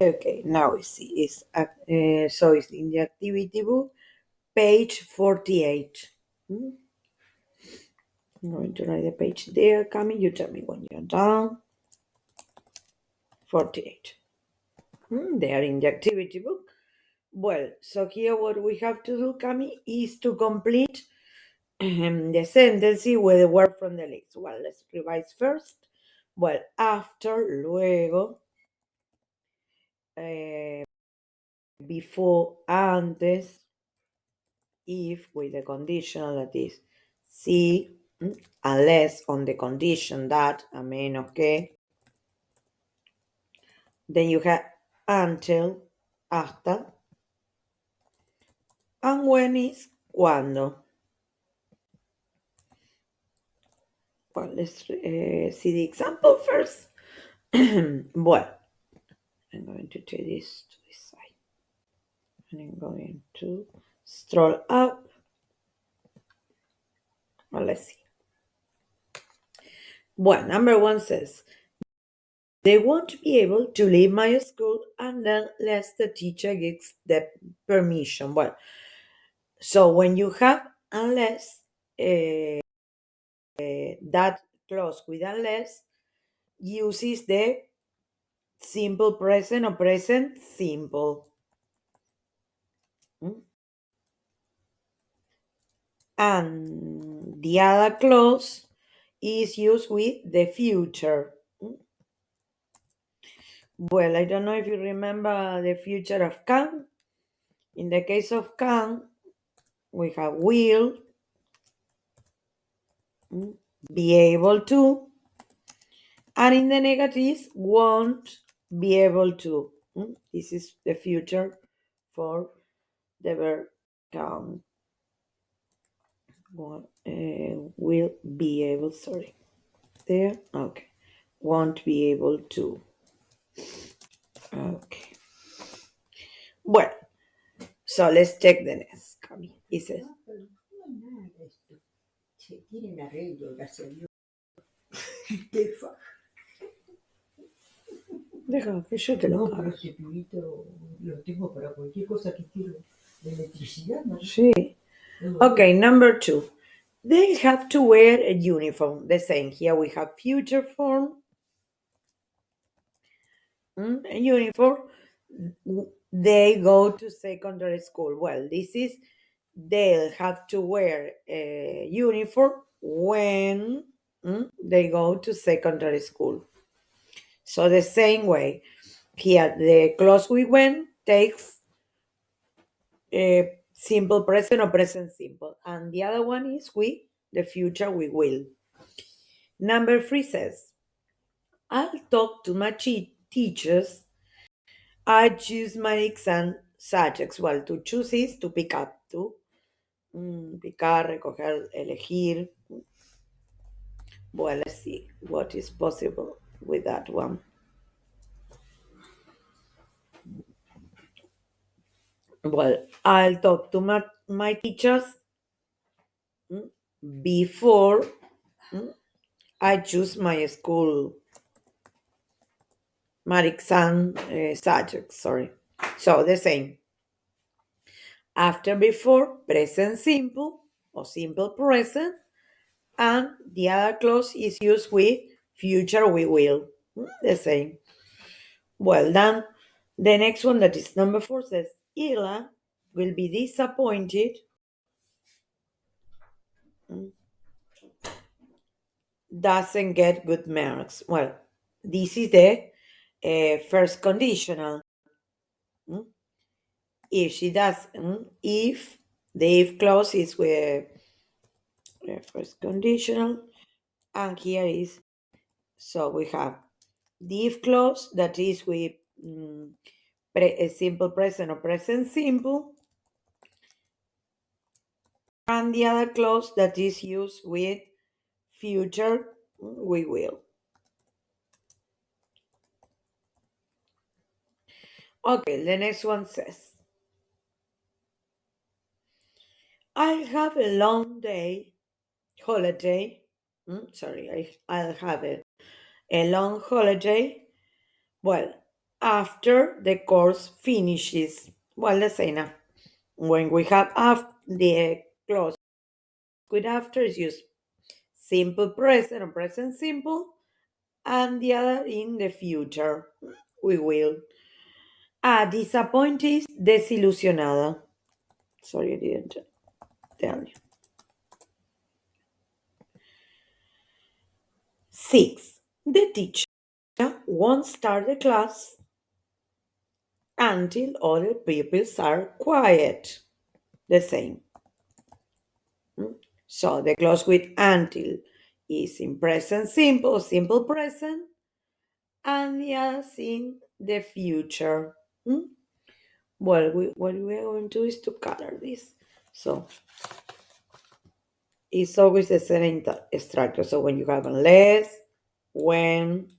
Okay, now we see. So it's in the activity book, page 48. Hmm? I'm going to write the page there. Cami, you tell me when you're done. 48. They are in the activity book. Well, so here what we have to do, Cami, is to complete the sentence with the word from the list. Well, let's revise first. Well, after, luego, before, antes, if with the conditional that is si, unless on the condition that, a menos que. Then you have until, hasta, and when is cuando. Well, let's see the example first. Well, I'm going to take this to this side. And I'm going to scroll up. Well, let's see. Well, number one says, they won't be able to leave my school unless the teacher gives the permission. Well, so when you have unless, that clause with unless uses the simple present or present simple. And the other clause is used with the future. Well, I don't know if you remember the future of can. In the case of can, we have will, be able to, and in the negatives, won't be able to. This is the future for the verb can. Will be able, sorry. There, okay. Won't be able to. Okay. Well, so let's check the next. Cami. It says, Tienen arreglo, gracias a Dios. deja que yo te lo No, haga. pero ese pibito lo tengo para cualquier cosa que quiero. De electricidad, ¿no? Sí. Okay, number two. They have to wear a uniform. The same. Here we have future form. A uniform. They go to secondary school. Well, this is they'll have to wear a uniform when they go to secondary school. So the same way. Here, the clause we went takes simple present or present simple. And the other one is we, the future we will. Number three says, I'll talk to my teachers. I choose my exam subjects. Well, to choose is to pick up, to picar, recoger, elegir. Well, let's see what is possible with that one. Well, I'll talk to my teachers before I choose my school, my exam subject, sorry. So the same. After, before, present simple or simple present, and the other clause is used with future we will. The same. Well done. The next one, that is number four, says, Ila will be disappointed doesn't get good marks. Well, this is the first conditional. If she does, if the if clause is with first conditional, and here is, so we have the if clause that is with simple present or present simple, and the other clause that is used with future we will. Okay, the next one says, I have a long day, holiday. Sorry, I'll have a long holiday. Well, after the course finishes. Well, the same. When we have the clause with after is used simple present or present simple, and the other in the future. We will. Disappointed, desilusionada. Sorry, I didn't tell you. 6. The teacher won't start the class until other pupils are quiet. The same. So the clause with until is in present simple, simple present, and the others in the future. Well, what we are going to do is to color this. So it's always the same structure. So when you have unless, when,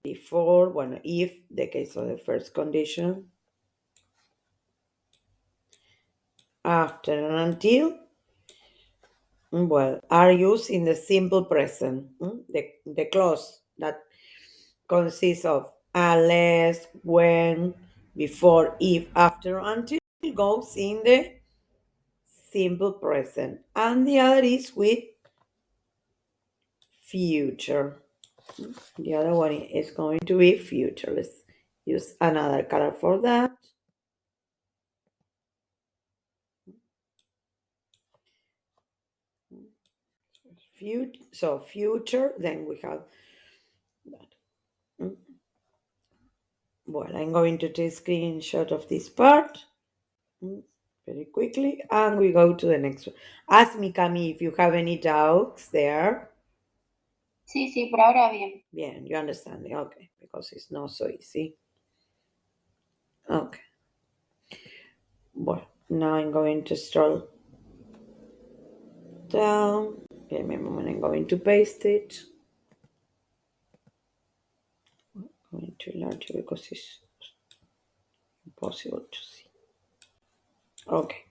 before, when, if, the case of the first condition, after and until, well, are used in the simple present. The clause that consists of unless, when, before, if, after, until goes in the simple present. And the other is with future. The other one is going to be future. Let's use another color for that. So future, then we have that. Well, I'm going to take a screenshot of this part very quickly, and we go to the next one. Ask me, Cami, if you have any doubts there. Sí, sí, por ahora bien. Bien, you understand it. Okay, because it's not so easy. Okay. Well, now I'm going to scroll down. Give me a moment, I'm going to paste it. I'm going to enlarge it because it's impossible to see. Okay.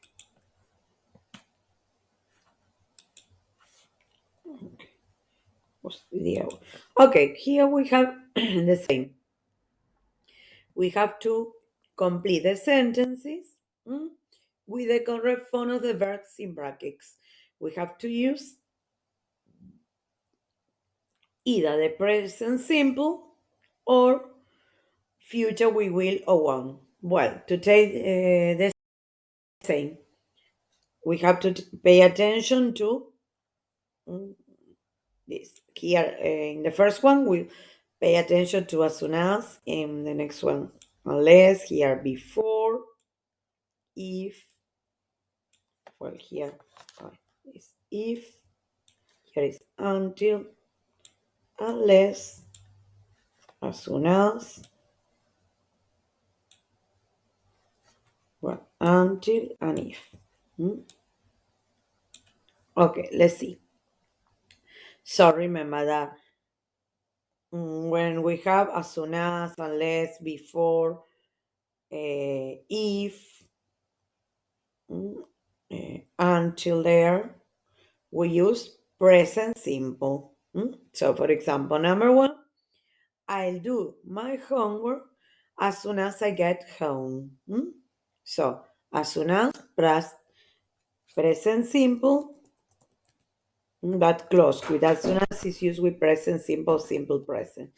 Okay. What's the video? Okay, here we have the same. We have to complete the sentences with the correct form of the verbs in brackets. We have to use either the present simple or future we will or won't. Well, to take the same, we have to pay attention to this. Here in the first one, we pay attention to as soon as. In the next one, unless. Here before, if. Well, here is if. Here is until, unless, as soon as. Well, until and if. Okay, let's see. So remember that when we have as soon as, unless, before, if, until there, we use present simple. So, for example, number one, I'll do my homework as soon as I get home. So, as soon as, present simple, that clause with as soon as is used with present simple, simple present.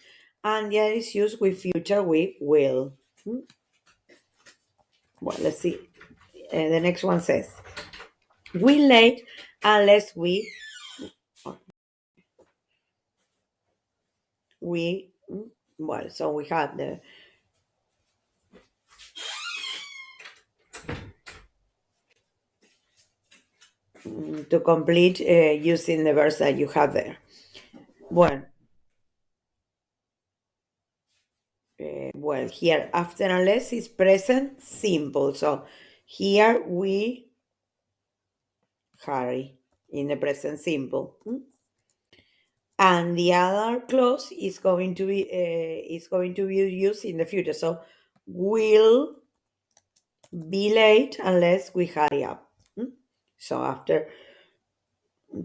And the other is used with future with will. Well, let's see. The next one says, we late unless we well, so we have the to complete using the verbs that you have there. Well, here after unless is present simple. So here we hurry in the present simple. And the other clause is going to be used in the future. So will be late unless we hurry up. So after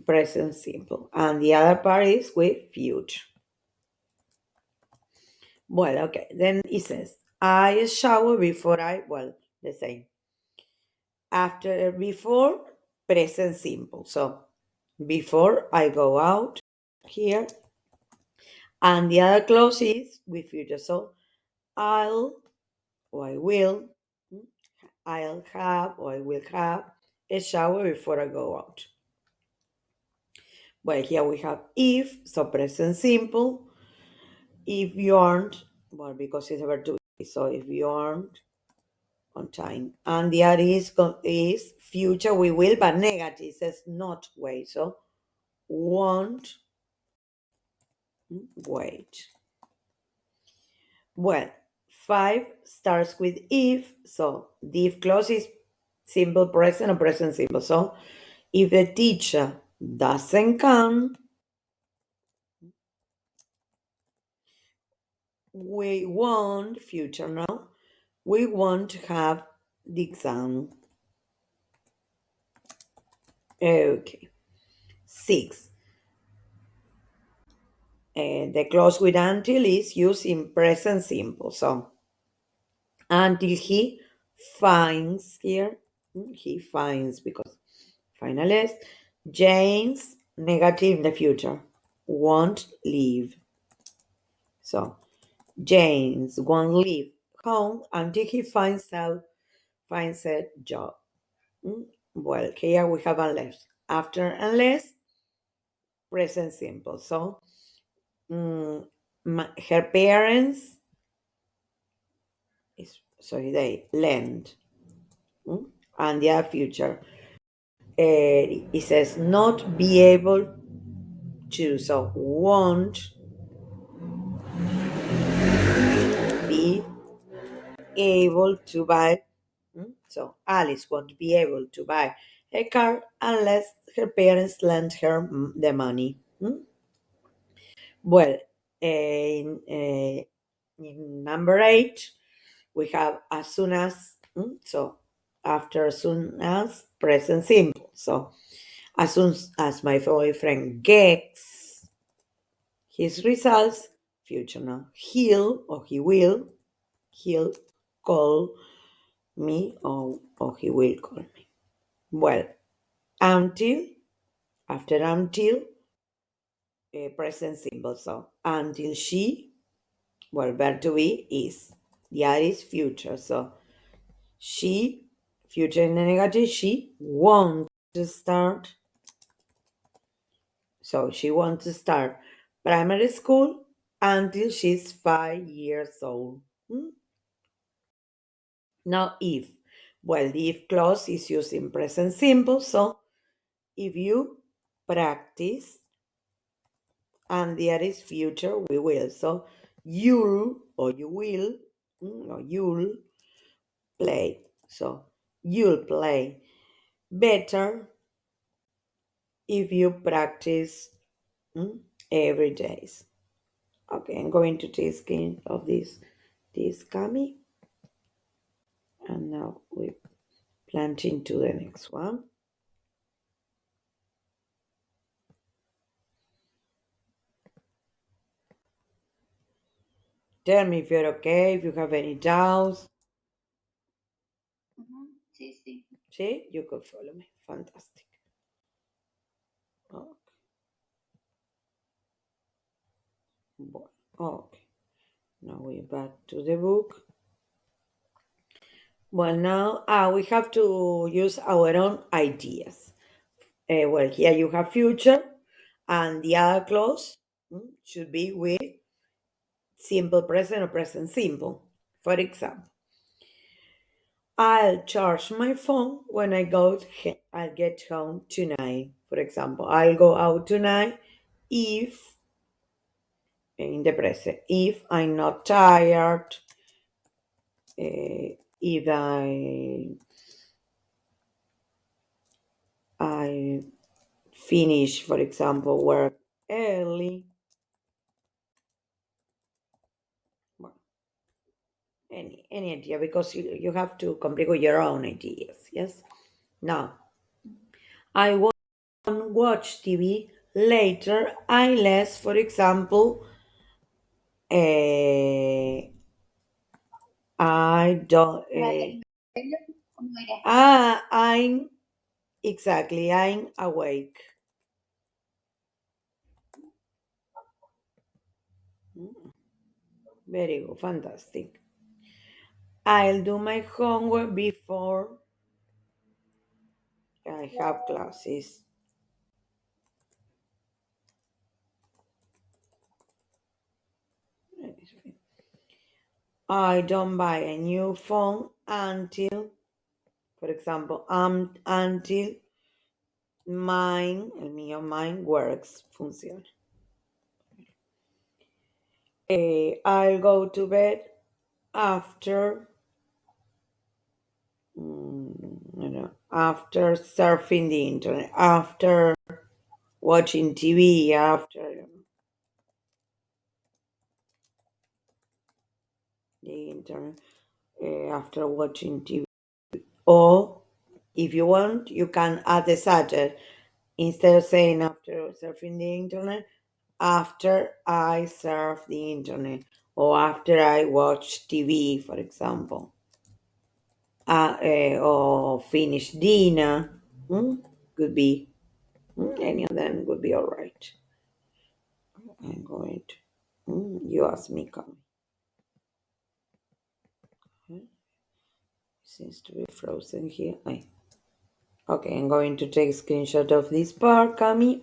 present simple. And the other part is with future. Well, okay. Then it says, I shower before the same. After, before, present simple. So, before I go out here, and the other clause is with future. So, I'll or I will, I'll have or I will have a shower before I go out. Well, here we have if, so present simple. If you aren't, well, because it's a verb to be, so if you aren't on time. And the other is future we will, but negative says not wait. So won't wait. Well, five starts with if, so the if clause is simple present or present simple. So if the teacher doesn't come, we won't, future now, we won't have the exam. Okay. Six. The clause with until is used in present simple. So until he finds here, he finds because finalist, James negative in the future won't leave. So James won't leave home until he finds a job. Well, here we have unless. After unless, present simple. So her parents sorry, they lend. And the future. It says not be able to, so won't be able to buy. So Alice won't be able to buy a car unless her parents lend her the money. Well, in number 8, we have as soon as, so after as soon as, present simple. So as soon as my boyfriend gets his results, future now, he'll call me or he will call me. Well, until, after until, present simple. So until she, well, verb to be is, the other is future. So she, future in the negative, she wants to start. So she wants to start primary school until she's 5 years old. Now, if. Well, the if clause is used in present simple. So if you practice, and there is future, we will. So you'll or you will or you'll play. So you'll play better if you practice every day. Okay, I'm going to take screen of this kami, and now we plant into the next one. Tell me if you're okay, if you have any doubts. Sí, sí. See, you could follow me. Fantastic. Okay. Okay. Now we're back to the book. Well, now we have to use our own ideas. Well, here you have future, and the other clause should be with simple present or present simple. For example, I'll charge my phone when I'll get home tonight. For example, I'll go out tonight if, in the present, if I'm not tired, if I finish, for example, work early. Well, any idea, because you have to complete with your own ideas. Yes. Now, I won't watch TV later unless, for example, I don't. Vale. ¿Cómo era? I'm exactly. I'm awake. Mm, very good. Fantastic. I'll do my homework before I have classes. I don't buy a new phone until, for example, until mine works, funciona. I'll go to bed after, after surfing the internet, after watching TV, after the internet, after watching TV. Or if you want, you can add the subject. Instead of saying after surfing the internet, after I surf the internet, or after I watch TV, for example, or finish dinner. Could be any of them would be all right. I'm going to. You ask me, come. Seems to be frozen here. Okay, I'm going to take a screenshot of this part, Cami,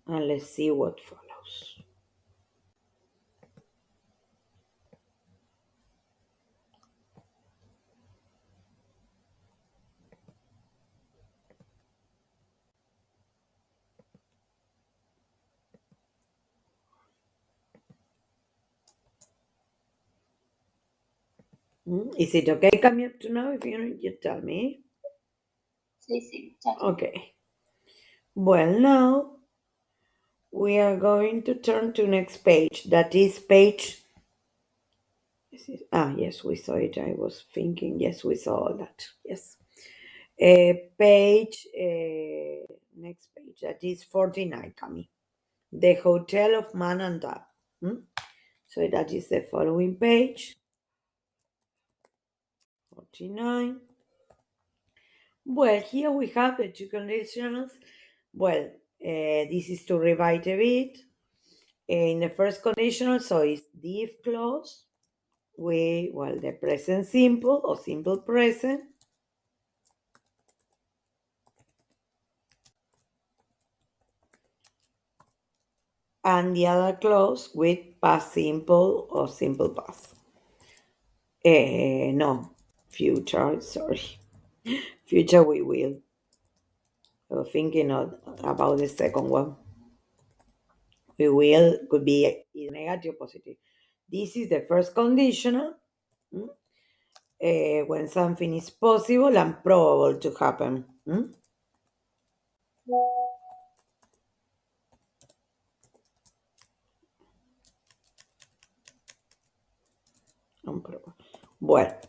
and let's see what follows. Is it okay, Cami, up to now? If you tell me. Sí, sí, ya. Okay. Well, now we are going to turn to next page. That is page. Yes, we saw it. I was thinking. Yes, we saw that. Yes. Next page. That is 49, Cami. The Hotel of Man and Dog. So that is the following page. 49. Well, here we have the two conditionals. Well, this is to revise a bit. In the first conditional, so it's the if clause. The present simple or simple present. And the other clause with past simple or simple past. No, future, sorry. Future we will. I was thinking about the second one. We will could be either negative or positive. This is the first conditional. When something is possible and probable to happen. Well,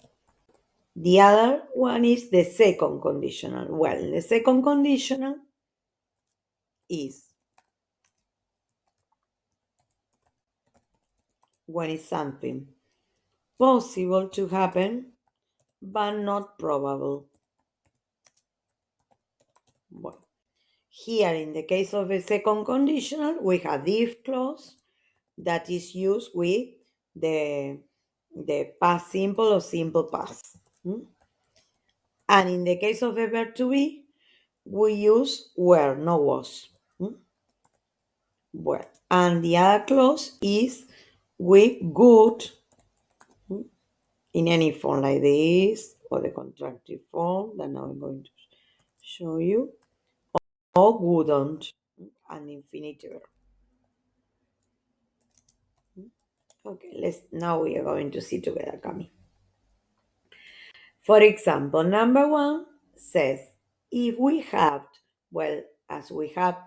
the other one is the second conditional. Well, the second conditional is when it's something possible to happen, but not probable. Well, here in the case of the second conditional, we have the if clause that is used with the past simple or simple past. And in the case of the verb to be, we use were, not was. Well, and the other clause is we would, in any form like this, or the contractive form that now I'm going to show you, or wouldn't, and infinitive. Okay, now we are going to see together, Cami. For example, number 1 says, if we have, well, as we have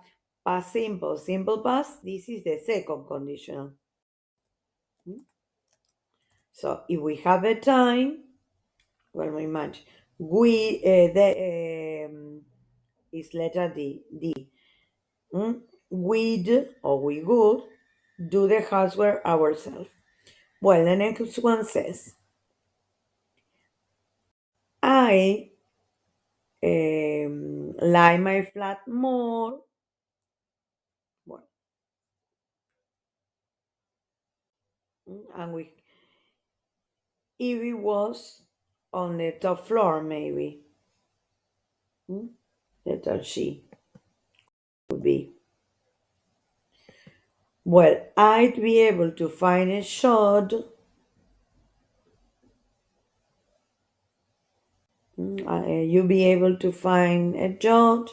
past simple, simple past, this is the second conditional. So if we have a time, well, we match. Is letter D. We'd or we would do the housework ourselves. Well, the next one says, I like my flat more. Well, and we, if it was on the top floor, maybe. Letter G would be. Well, I'd be able to find a shot. You'd be able to find a job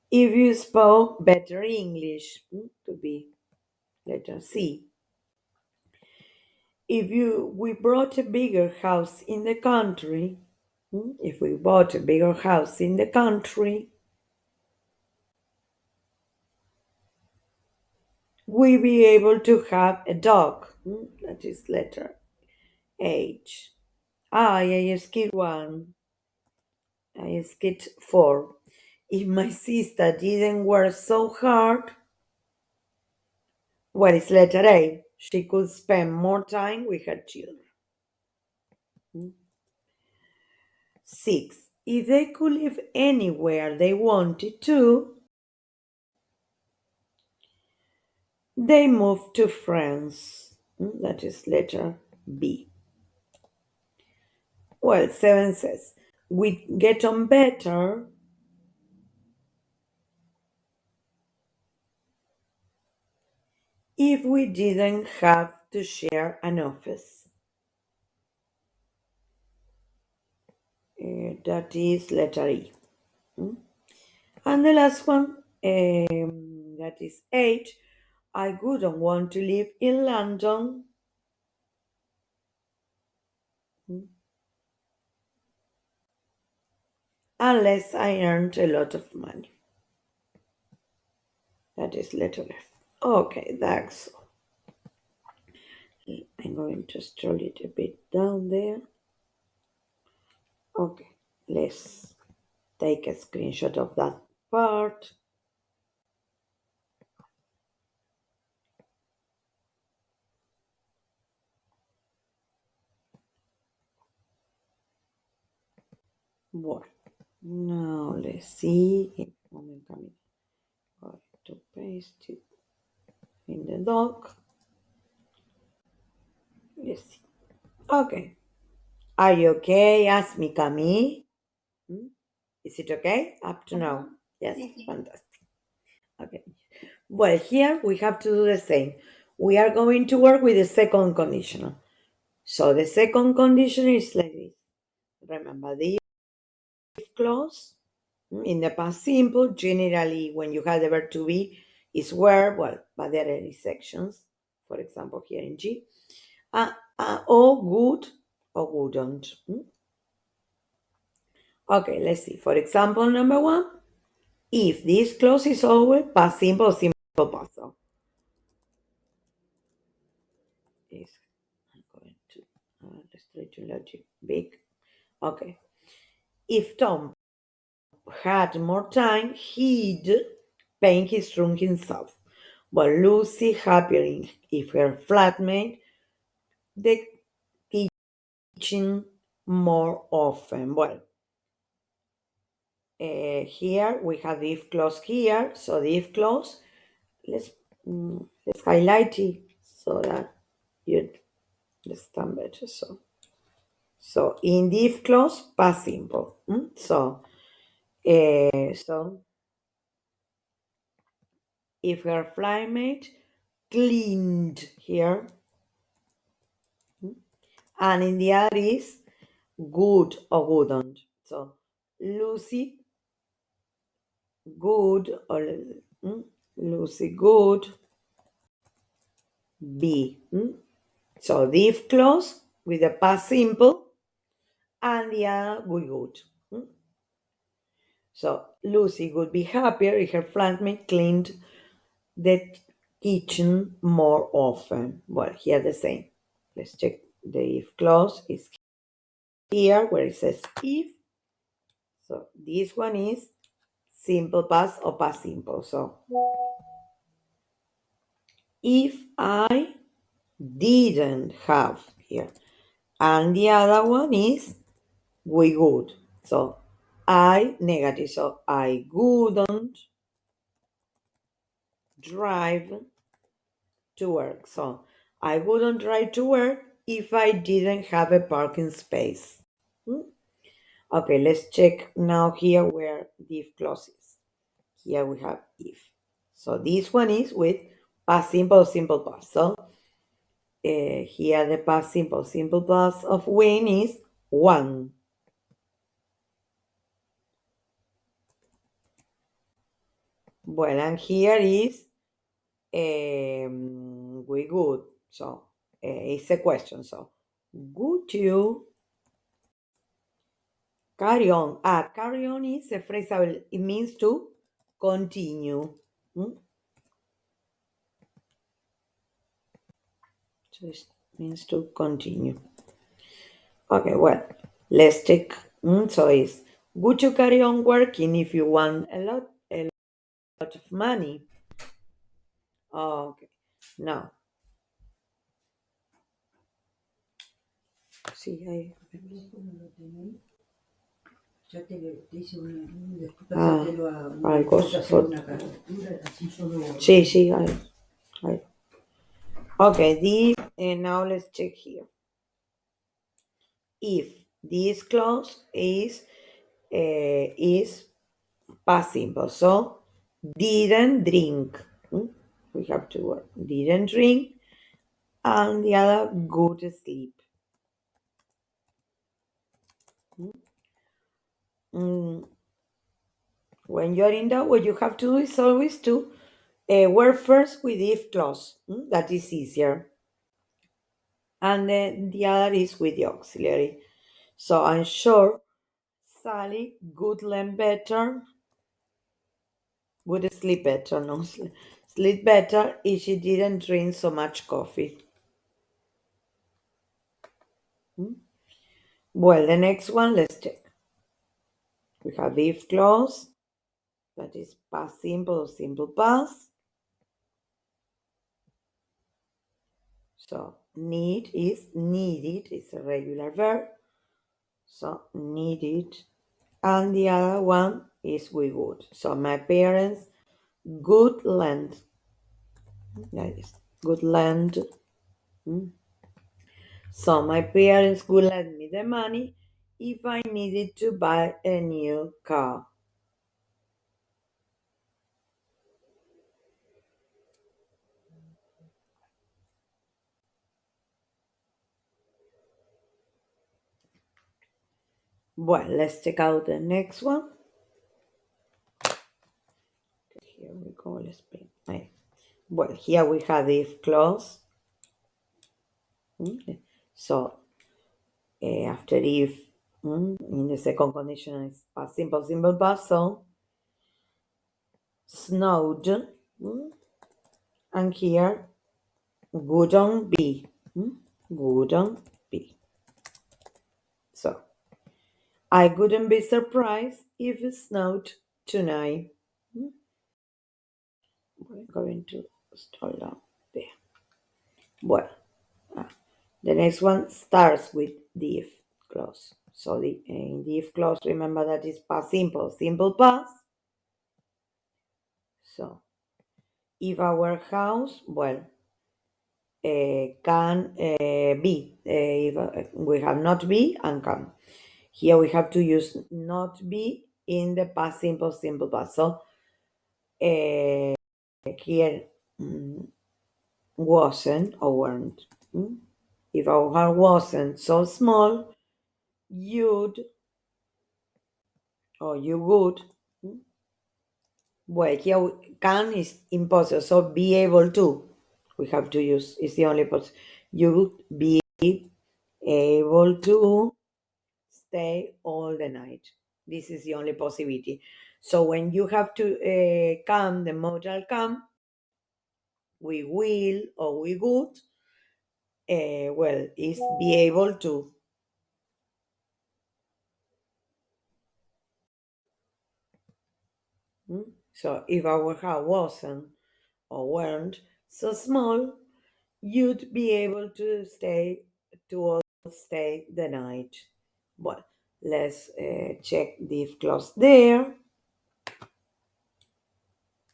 if you spoke better English. To be letter C. If we bought a bigger house in the country, if we bought a bigger house in the country, we'd be able to have a dog. That is letter H. I skipped one. I skipped 4. If my sister didn't work so hard, well, it's letter A. She could spend more time with her children. 6. If they could live anywhere they wanted to, they moved to France. That is letter B. Well, 7 says, we get on better if we didn't have to share an office. That is letter E. And the last one, that is H. I wouldn't want to live in London unless I earned a lot of money. That is letter F. Okay, that's all. I'm going to scroll it a bit down there. Okay, let's take a screenshot of that part. Well, now let's see if I'm going to paste it in the doc. Let's see. Okay. Are you okay? Ask me, Camille. Is it okay up to now? Yes, fantastic. Okay. Well, here we have to do the same. We are going to work with the second conditional. So the second condition is like this. Remember the if clause in the past simple, generally when you have the verb to be, is where, well, but there are exceptions. For example, here in G. Or good or wouldn't. Okay, let's see. For example, number 1. If this clause is always past simple, simple past. So I'm going to let's try to logic big. Okay. If Tom had more time, he'd paint his room himself. But Lucy happier if her flatmate the kitchen more often. Well, here we have the if clause here. So the if clause, let's highlight it so that you understand better. So in the if clause, past simple. So if her flatmate cleaned here, and in the other is good or wouldn't. So Lucy good or Lucy good be. So the if clause with the past simple and the other would good. So Lucy would be happier if her flatmate cleaned the kitchen more often. Well, here the same. Let's check the if clause is here where it says if. So this one is simple past or past simple. So if I didn't have here. And the other one is we would. So I negative. So I wouldn't drive to work. So I wouldn't drive to work if I didn't have a parking space. Hmm? Okay, let's check now here where the if clause is. Here we have if. So this one is with past simple, simple past. So here the past simple, simple past of win is one. Well, and here is we would. So it's a question. So would you carry on? Carry on is a phrasal. It means to continue. Hmm? So it means to continue. Okay, well, let's take. So it's would you carry on working if you want a lot of money? Okay, now sí, ahí. ¿Cómo lo tenéis? Ya te hice después Ah, pasártelo a algo. después hacer una captura, así solo. Sí, sí, ahí. Okay, and now let's check here. If this clause is past simple, so didn't drink. We have to work. Didn't drink, and the other go to sleep. When you're in doubt, what you have to do is always to work first with if clause. That is easier. And then the other is with the auxiliary. So I'm sure Sally would learn better, would sleep better, no, sleep better if she didn't drink so much coffee. Well, the next one, let's check. We have if clause, that is past simple or simple past. So need is needed, it's a regular verb. So needed. And the other one is we would. So my parents would lend. That is good lend. So my parents would lend me the money if I needed to buy a new car. Well, let's check out the next one. Here we go. Let's pay. Well, here we have the if clause. So after if, in the second condition is past simple, simple past. So snowed, and here wouldn't be, wouldn't be. So I wouldn't be surprised if it snowed tonight. We're going to scroll down there. Well, the next one starts with the if clause. So in the if clause, remember that is past simple, simple past. So if our house, well, can be, if we have not be and can. Here we have to use not be in the past simple, simple past. So here wasn't or weren't. If our heart wasn't so small, you'd or you would. Well, here can is impossible, so be able to. We have to use. It's the only possible. You would be able to stay all the night. This is the only possibility. So when you have to come, the modal come, we will or we would, well, is be able to. So if our house wasn't or weren't so small, you'd be able to all stay the night. Well, let's check the if clause there.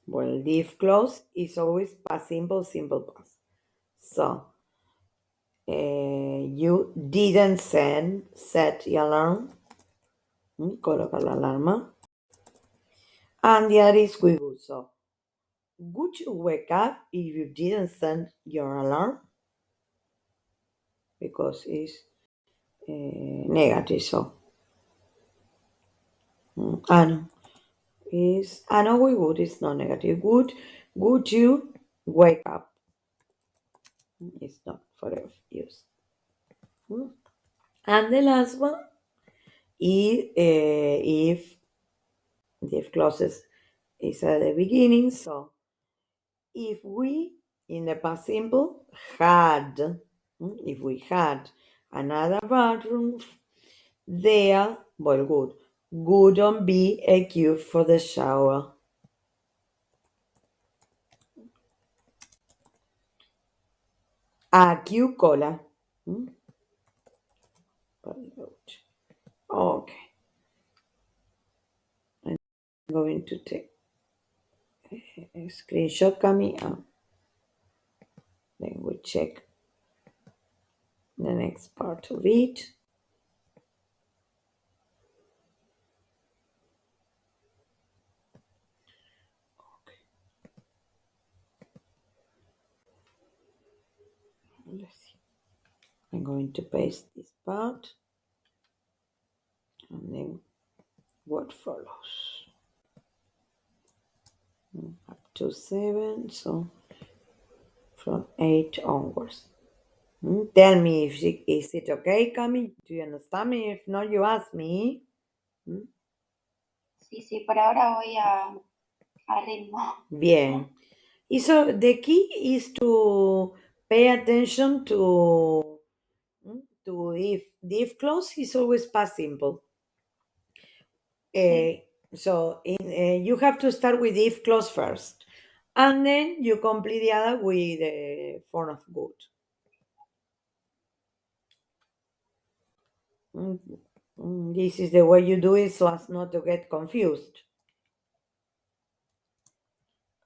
Well, the if clause is always past simple, simple past. So you didn't set the alarm. Coloca la alarma. And the other is we would. So would you wake up if you didn't set your alarm? Because it's negative. So and is no we would is not negative. Would you wake up? It's not for use. And the last one is if the if clauses is at the beginning. So if we in the past simple had, if we had another bathroom there, well, good, wouldn't be a queue for the shower. A queue cola. Okay, I'm going to take a screenshot coming up. Then we check the next part of it. Let's see. I'm going to paste this part and then what follows. Up to 7, so from 8 onwards. Tell me if is it okay, Cami? Do you understand me? If not, you ask me. Sí, por ahora voy a ritmo. Bien. Y so the key is to pay attention to if the if clause is always past simple. So you have to start with the if clause first, and then you complete the other with the form of good. This is the way you do it so as not to get confused.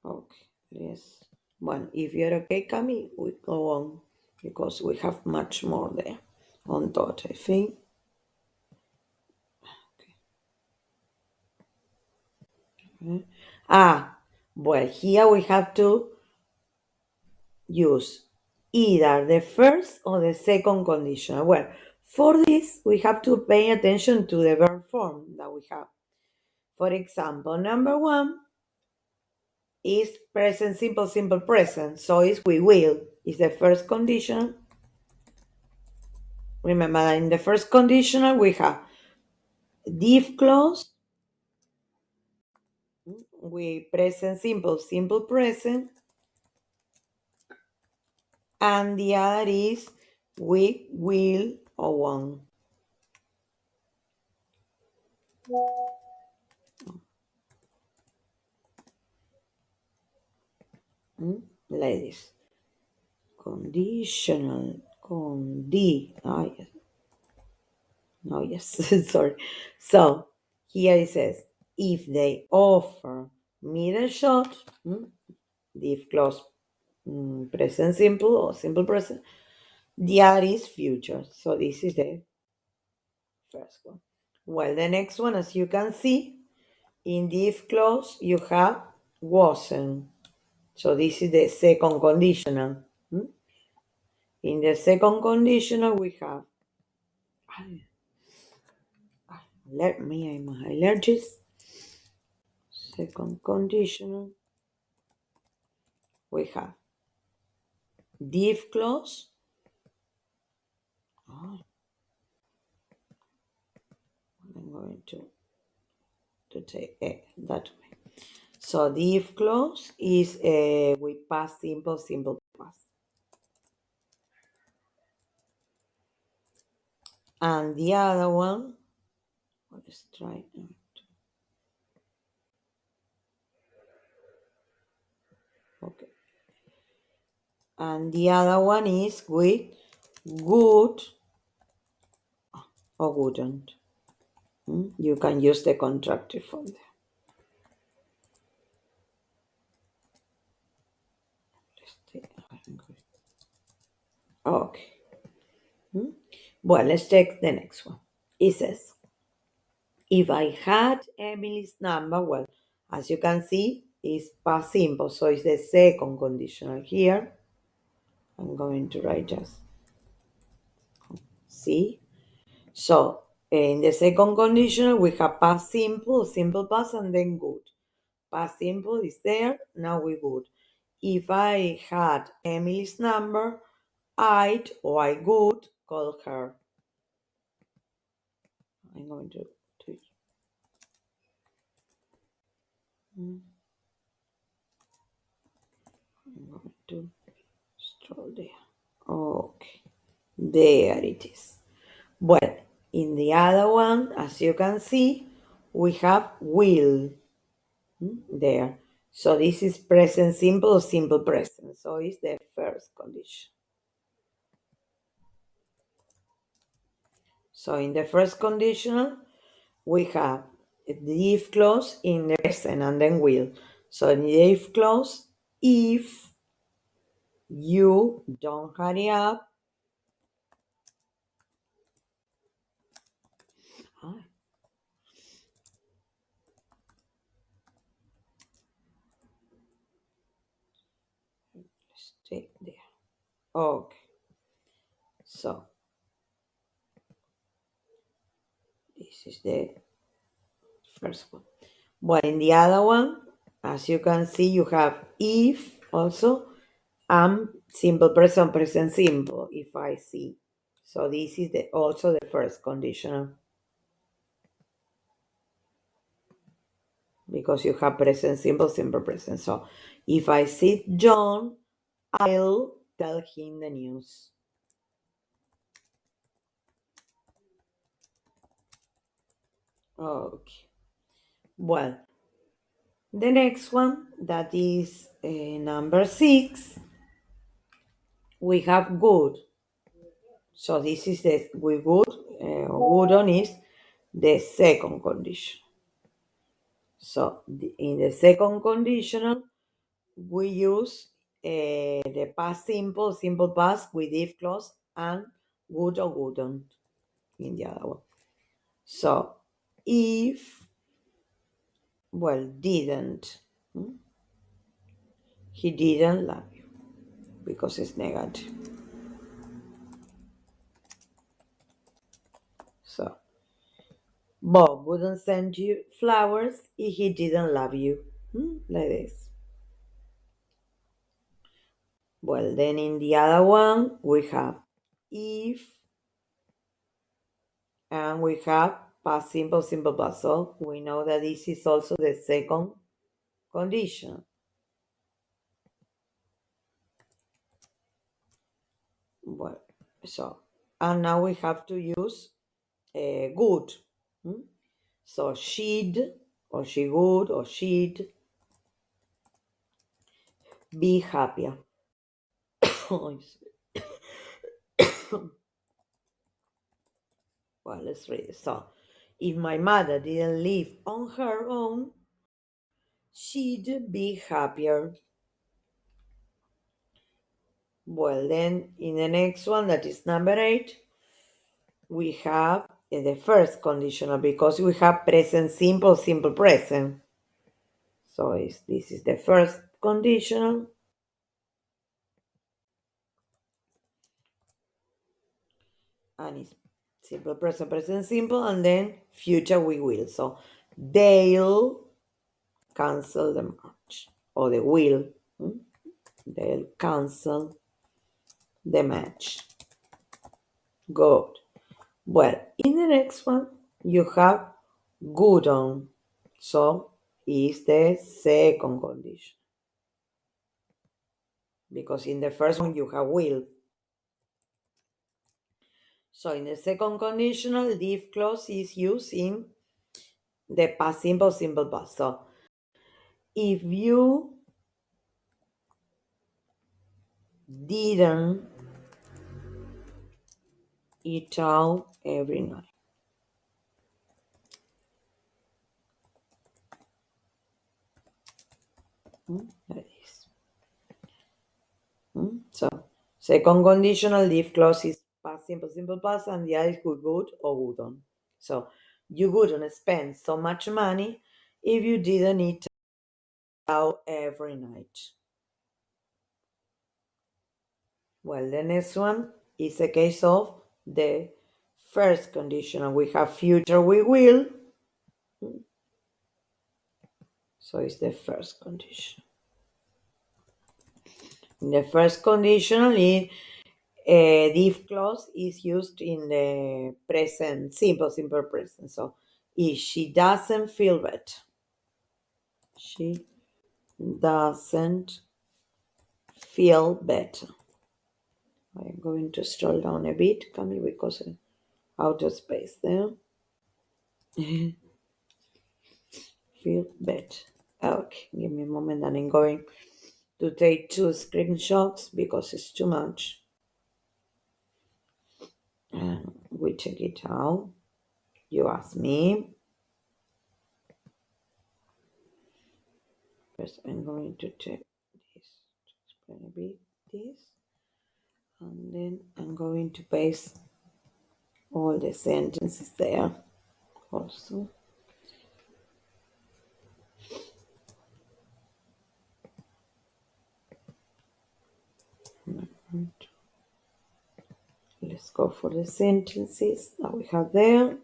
Okay, yes. Well, if you're okay, Cami, we go on because we have much more there on top, I think. Okay. Well, here we have to use either the first or the second conditional. Well, for this, we have to pay attention to the verb form that we have. For example, number 1 is present simple, simple present. So it's we will is the first condition. Remember, in the first conditional, we have the if clause, we present simple, simple present, and the other is we will or won't. Ladies. Conditional, yes. No, yes, sorry. So here it says, if they offer me the shot, the if clause present simple or simple present, the other is future. So this is the first one. Well, the next one, as you can see, in the if clause, you have wasn't. So this is the second conditional. In the second conditional, we have, let me, I'm allergic. Second conditional, we have the if clause. I'm going to take that way. So the if clause is with past simple, simple past. And the other one, let's try. Okay. and the other one is with good or wouldn't. You can use the contractive form there. Okay. Well, let's check the next one. It says, if I had Emily's number, well, as you can see, it's past simple, so it's the second conditional here. I'm going to write just C. So in the second conditional, we have past simple, simple past, and then good. Past simple is there, now we good. If I had Emily's number, I would call her. I'm going to I'm going to scroll there. Okay, there it is. Well, in the other one, as you can see, we have will there. So this is present simple, simple present. So it's the first condition. So in the first conditional, we have the if clause in the present and then will. So in the if clause, if you don't hurry up, stay there. Okay. So this is the first one. Well, in the other one, as you can see, you have if also and simple present, present simple, if I see. So this is also the first conditional. Because you have present simple, simple present. So if I see John, I'll tell him the news. Okay. Well, the next one, that is number 6, we have good. So this is the we good. Good on is the second condition. So in the second conditional, we use the past simple, simple past with if clause and would or wouldn't in the other one. So if, well, didn't, he didn't love you because it's negative. So Bob wouldn't send you flowers if he didn't love you. Like this. Well, then in the other one, we have if, and we have past simple, simple past. So we know that this is also the second condition. Well, so, and now we have to use good. So she'd, or she would, or she'd be happier. Well, let's read it. So, if my mother didn't live on her own, she'd be happier. Well, then in the next one, that is number 8, we have the first conditional because we have present simple, simple present. So this is the first conditional. And it's simple present, present simple, and then future we will. So they'll cancel the match, or they will. They'll cancel the match. Good. Well, in the next one, you have good on. So is the second condition. Because in the first one, you have will. So in the second conditional, the if clause is used in the past simple, simple past. So if you didn't eat out every night. That is. So, second conditional if clause is past simple, simple past, and the other is would or wouldn't. So, you wouldn't spend so much money if you didn't eat out every night. Well, the next one is a case of the first conditional. We have future we will. So it's the first condition. In the first conditional, the if clause is used in the present, simple present. So if she doesn't feel better, she doesn't feel better. I'm going to scroll down a bit, Camille, because out of space there. Feel better. Okay, give me a moment and I'm going to take 2 screenshots because it's too much. And we check it out. You ask me. First, I'm going to check this to explain a bit this. And then I'm going to paste all the sentences there also. Let's go for the sentences that we have there.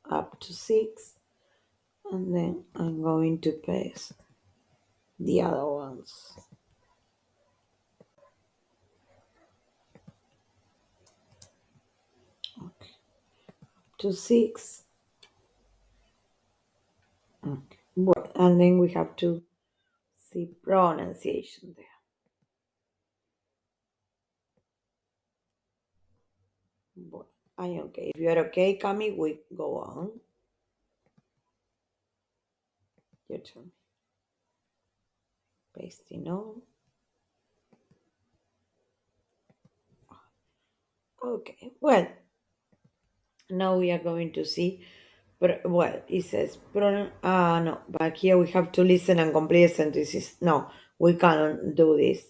Up to 6. And then I'm going to paste the other ones. Okay. To 6. Okay. Well, and then we have to see pronunciation there. Well, I'm okay. If you are okay, Cami, we go on. Your turn. Pasting on. Okay. Well, now we are going to see. Well, it says no, but here we have to listen and complete sentences. No, we cannot do this.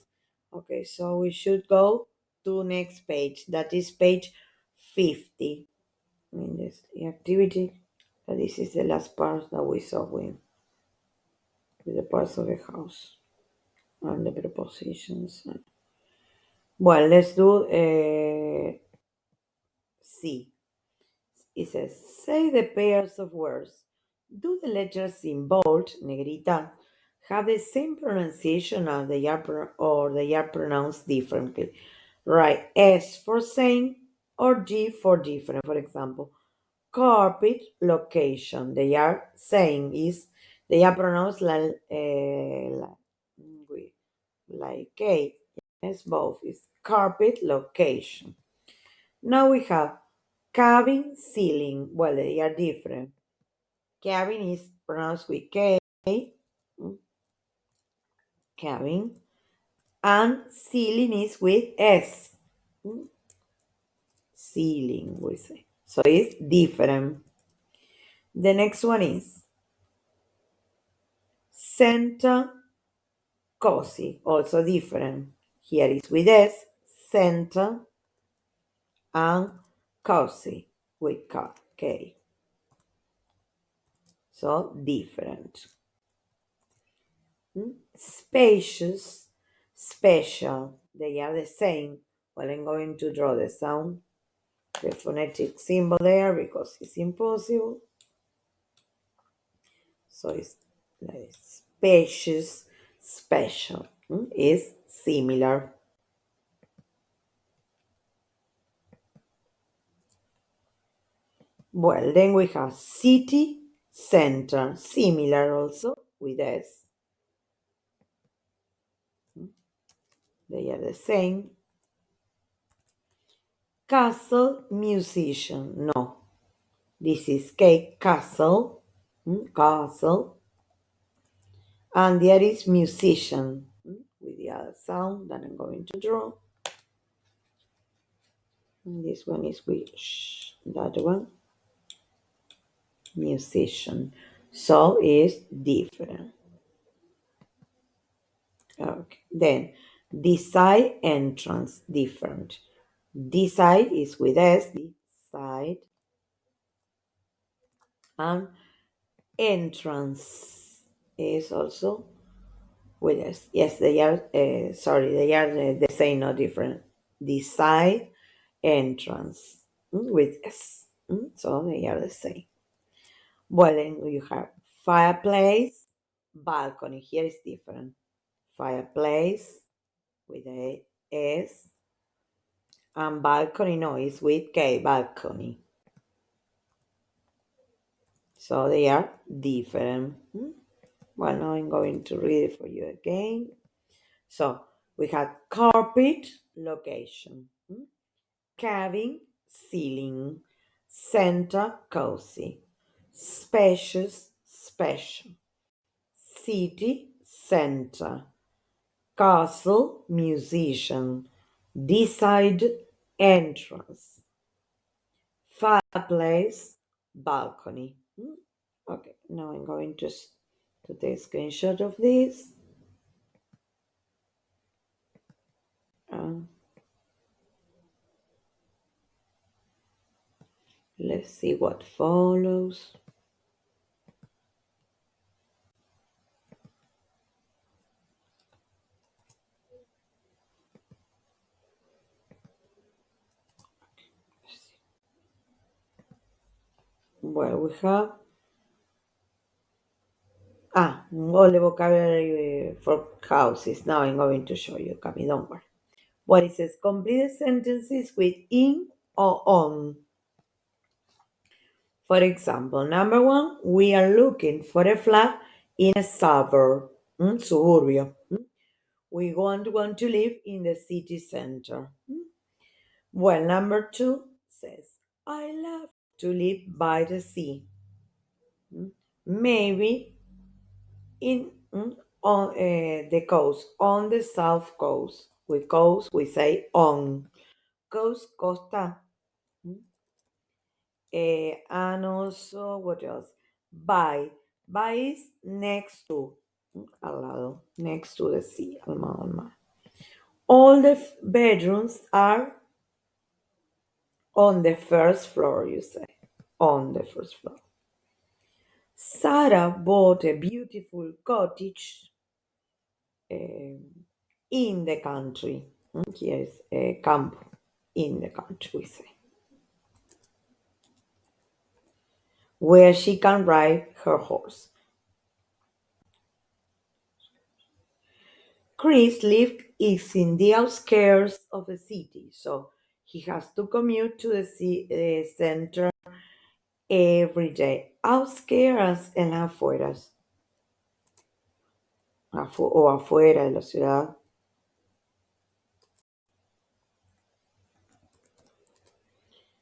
Okay, so we should go to next page. That is page 50. I mean, this the activity. This is the last part that we saw with the parts of the house and the prepositions. Well, let's do C. It says, say the pairs of words. Do the letters in bold, negrita, have the same pronunciation as they are or they are pronounced differently? Write S for same or D for different. For example, carpet location. They are saying is they are pronounced like A. Yes, both is carpet location. Now we have cabin ceiling. Well, they are different. Cabin is pronounced with K. Cabin. And ceiling is with S. Ceiling, we say. So it's different. The next one is center cozy, also different. Here is with S, center, and cozy with K. So different. Spacious, special. They are the same. Well, I'm going to draw the sound, the phonetic symbol there because it's impossible. So it's like spacious, special is similar. Well, then we have city, center, similar also with S. They are the same. Castle, musician. No, this is K, castle, castle. And there is musician, with the other sound that I'm going to draw. And this one is with that one, musician. So it's different. Okay. Then this side entrance different. This side is with S, this side, and entrance is also with S. Yes, they are. Sorry, they are the same, not different. This side entrance, with S. So they are the same. Well, then you have fireplace, balcony. Here is different. Fireplace with a S, and balcony, no, it's with K, balcony. So they are different. Well, now I'm going to read it for you again. So we had carpet, location, cabin, ceiling, center, cozy, spacious, special, city, center, castle, musician, this side, entrance, fireplace, balcony. Okay, now I'm going to take a screenshot of this. Let's see what follows. Well, we have all the vocabulary for houses. Now I'm going to show you, Cami, don't worry. What it says, complete the sentences with in or on. For example, number one, we are looking for a flat in a suburb, suburbio. We want to live in the city center. Well, number two says, I love to live by the sea. Maybe in on the coast, on the south coast. With coast, we say on. Coast, costa. And also, what else? By. By is next to, al lado, next to the sea, al mar. All the bedrooms are on the first floor, you say. On the first floor. Sarah bought a beautiful cottage in the country. Here is a camp in the country, we say. Where she can ride her horse. Chris is in the outskirts of the city, so he has to commute to the center every day. Outskirts en las afueras. O afuera de la ciudad.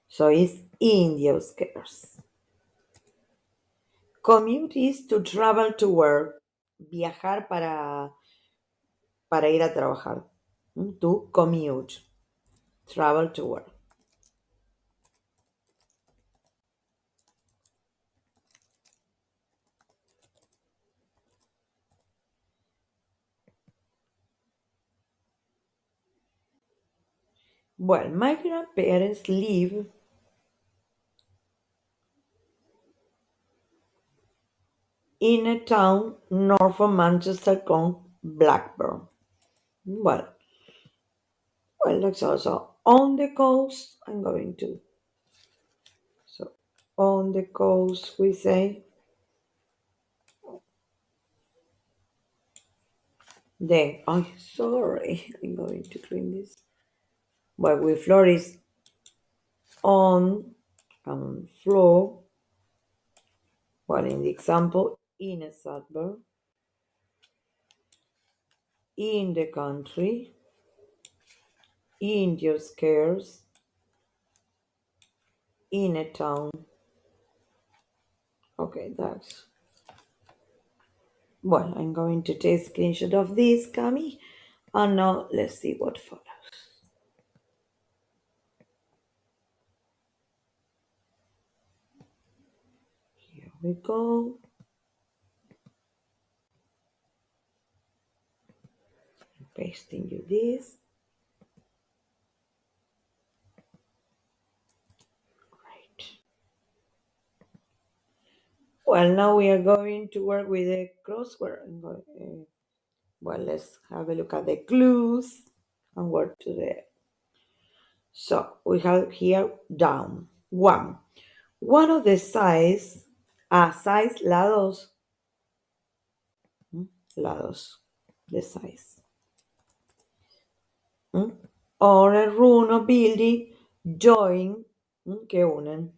So it's in the outskirts. Commute is to travel to work. Viajar para ir a trabajar. To commute. Travel to work. Well, my grandparents live in a town north of Manchester called Blackburn. Well, that's also on the coast. I'm going to. So, on the coast, we say. Then, sorry, I'm going to clean this. Well, with floor is on and floor. Well, in the example, in a suburb, in the country, in the outskirts, in a town. Okay, that's Well, I'm going to take a screenshot of this, Cami. And now let's see what follows. Here we go. Pasting you this. Right. Well, now we are going to work with the crossword. Well, let's have a look at the clues and work to the. So we have here down. One of the size, size lados. Lados, the size. Or a room or building join, que unen.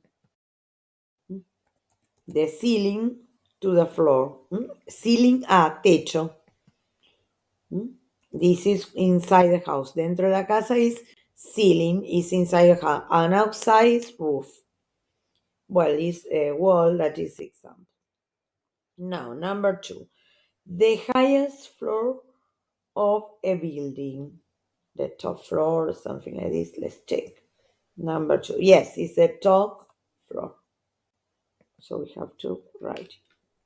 The ceiling to the floor. Ceiling a techo. This is inside the house. Dentro de la casa is ceiling, is inside the house. And outside is roof. Well, it's a wall, that is example. Now, number 2. The highest floor of a building. The top floor or something like this. Let's check. Number 2. Yes, it's the top floor. So we have to write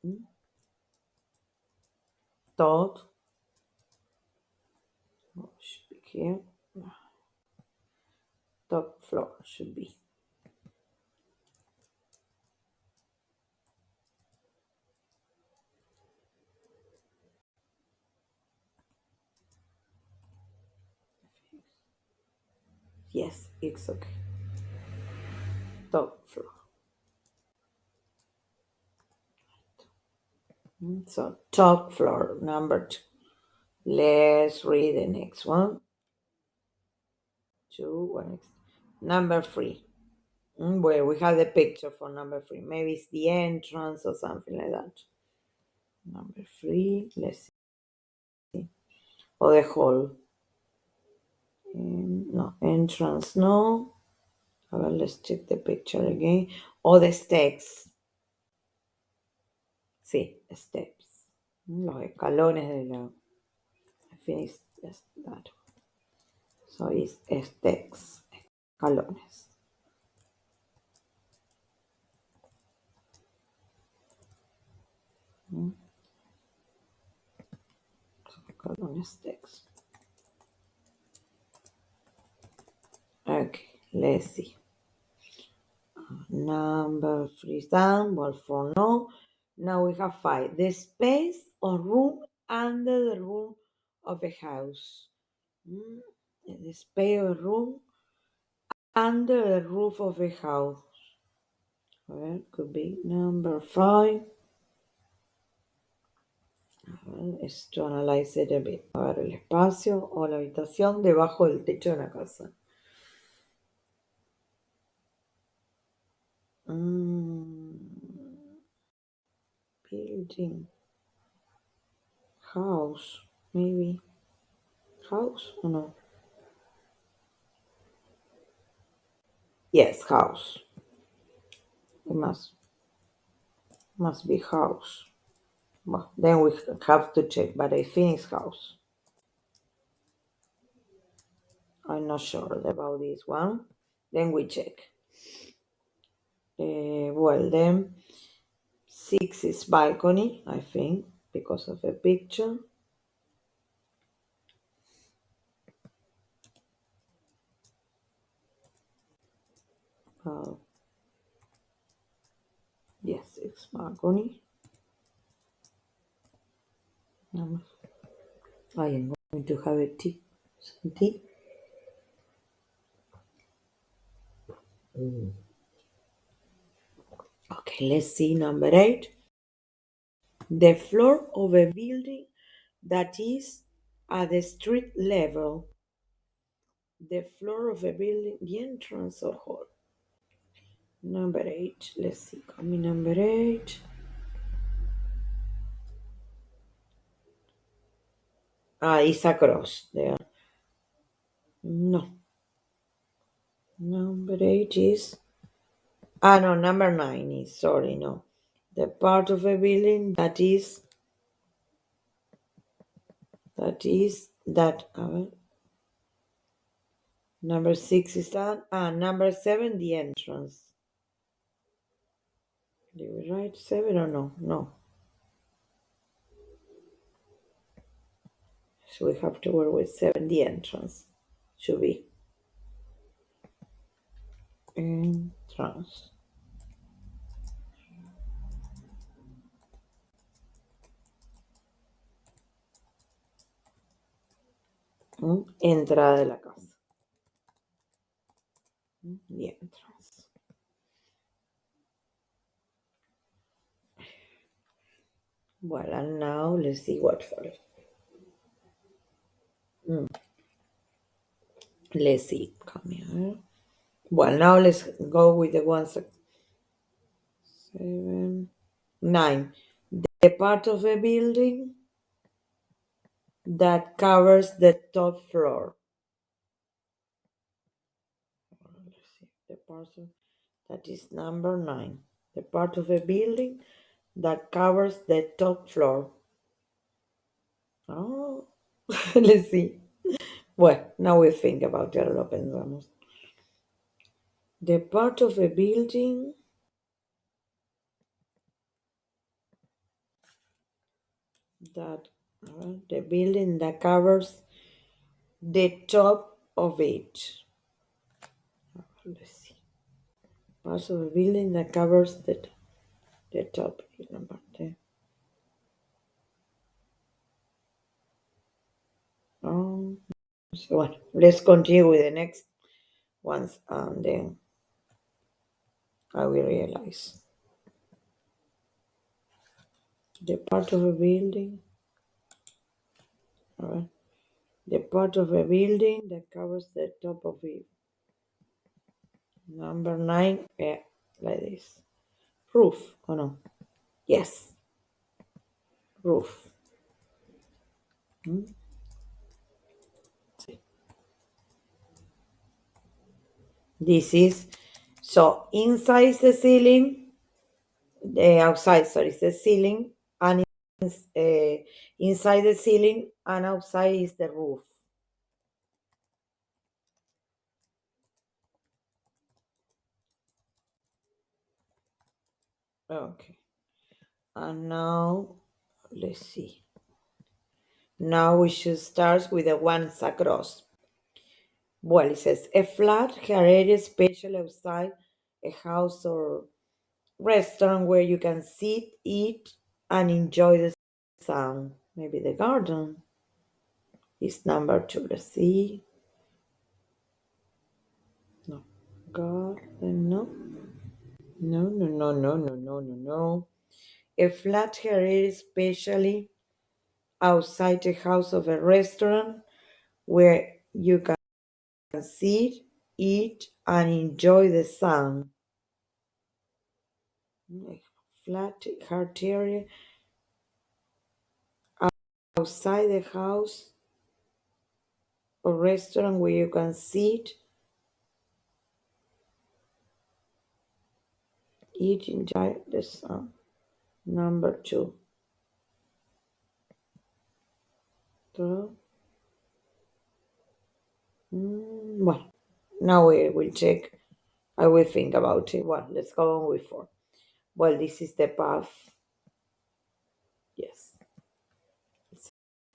it. Top. Oh, should be here. Top floor should be. Yes, it's okay. Top floor. So top floor, number 2. Let's read the next one. 2, what next? Number 3. Where we have the picture for number 3. Maybe it's the entrance or something like that. Number 3, let's see. Or the hall. No, entrance, no. Well, let's check the picture again. Or the steps. Sí, steps. Los escalones de la. I think it's just that. So it's steps. Escalones. Escalones steps. Okay, let's see. Number 3 is done. Well, 4 no. Now we have 5. The space or room under the roof of a house. The space or room under the roof of a house. Well, could be number 5. Es to analyze it a bit. A ver, el espacio o la habitación debajo del techo de la casa. Building. House. Maybe. House or no? Yes, house. It must be house. Well, then we have to check, but I think it's house. I'm not sure about this one. Then we check. Well, then 6 is balcony, I think, because of a picture. Yes, it's balcony. I am going to have a tea. Some tea. Okay, let's see number 8. The floor of a building that is at the street level. The floor of a building, the entrance or hall. Number 8. Let's see. Coming number 8. It's across there. No. Number 8 is. No, number 9 is. Sorry, no. The part of a building that is That is that. Number 6 is that. And number 7, the entrance. Did we write 7 or no? No. So we have to work with 7, the entrance. Should be. Entrance. Entrada de la casa. The entrance. Well, and now let's see what follows. Let's see. Come here. Well, now let's go with the ones. 7, 9. The part of a building that covers the top floor. Let's see. The part of, that is number 9. The part of a building that covers the top floor. Oh, let's see. Well, now we think about it. Lo pensamos. The part of a building that the building that covers the top of it. Let's see. Part of a building that covers the top. So well, let's continue with the next ones, and then I will realize. The part of a building. All right. The part of a building that covers the top of it. Number 9, yeah, like this. Roof, oh no? Yes. Roof. This is, so inside the ceiling, the outside, sorry, is the ceiling, and inside the ceiling and outside is the roof. Okay. And now, let's see. Now we should start with the ones across. Well, it says a flat area especially outside a house or restaurant where you can sit, eat, and enjoy the sun. Maybe the garden is number 2. Let's see. No. Garden, no. No. A flat area especially outside the house of a restaurant where you can sit, eat, and enjoy the sun. Flat hard area outside the house or restaurant where you can sit, eat, enjoy the sun. Number 2. So, well, now we will check. I will think about it. Well, let's go on with 4. Well, this is the path. Yes.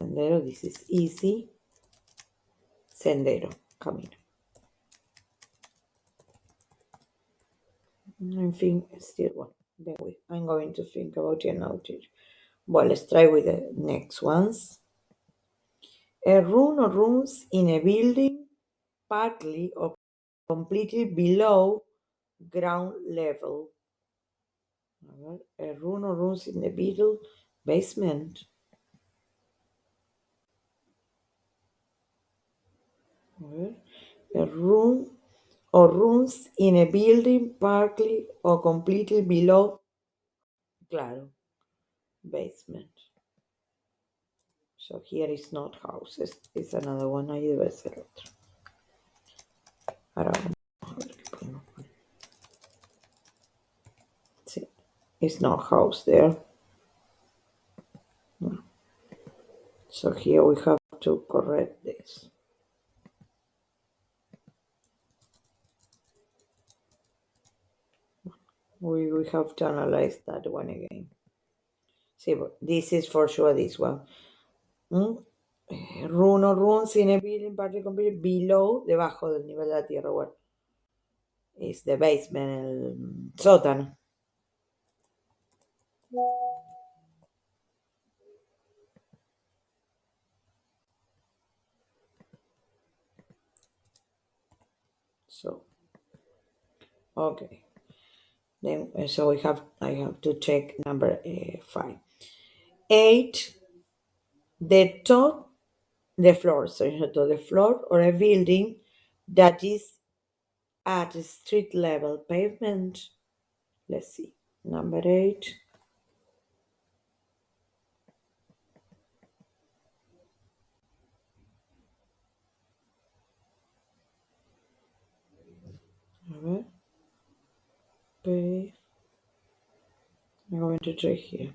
Sendero, this is easy. Sendero, camino. I think still one. Then I'm going to think about it now. Well, let's try with the next ones. A room or rooms in a building partly or completely below ground level. A room or rooms in the middle basement. A room or rooms in a building partly or completely below, claro, basement. So here is not houses, it's another one. Ahí debe ser otro. Ahora vamos a ver qué podemos poner. Sí, it's not house there. No. So here we have to correct this. We have to analyze that one again. See, but this is for sure this one. Room or rooms in a building party computer below, debajo del nivel de la tierra. Bueno, is the basement, el sótano. So, okay. Then, so I have to check number 5. 8, the top, the floor, the floor or a building that is at street level pavement. Let's see. Number 8. A ver. Pave. I'm going to try here.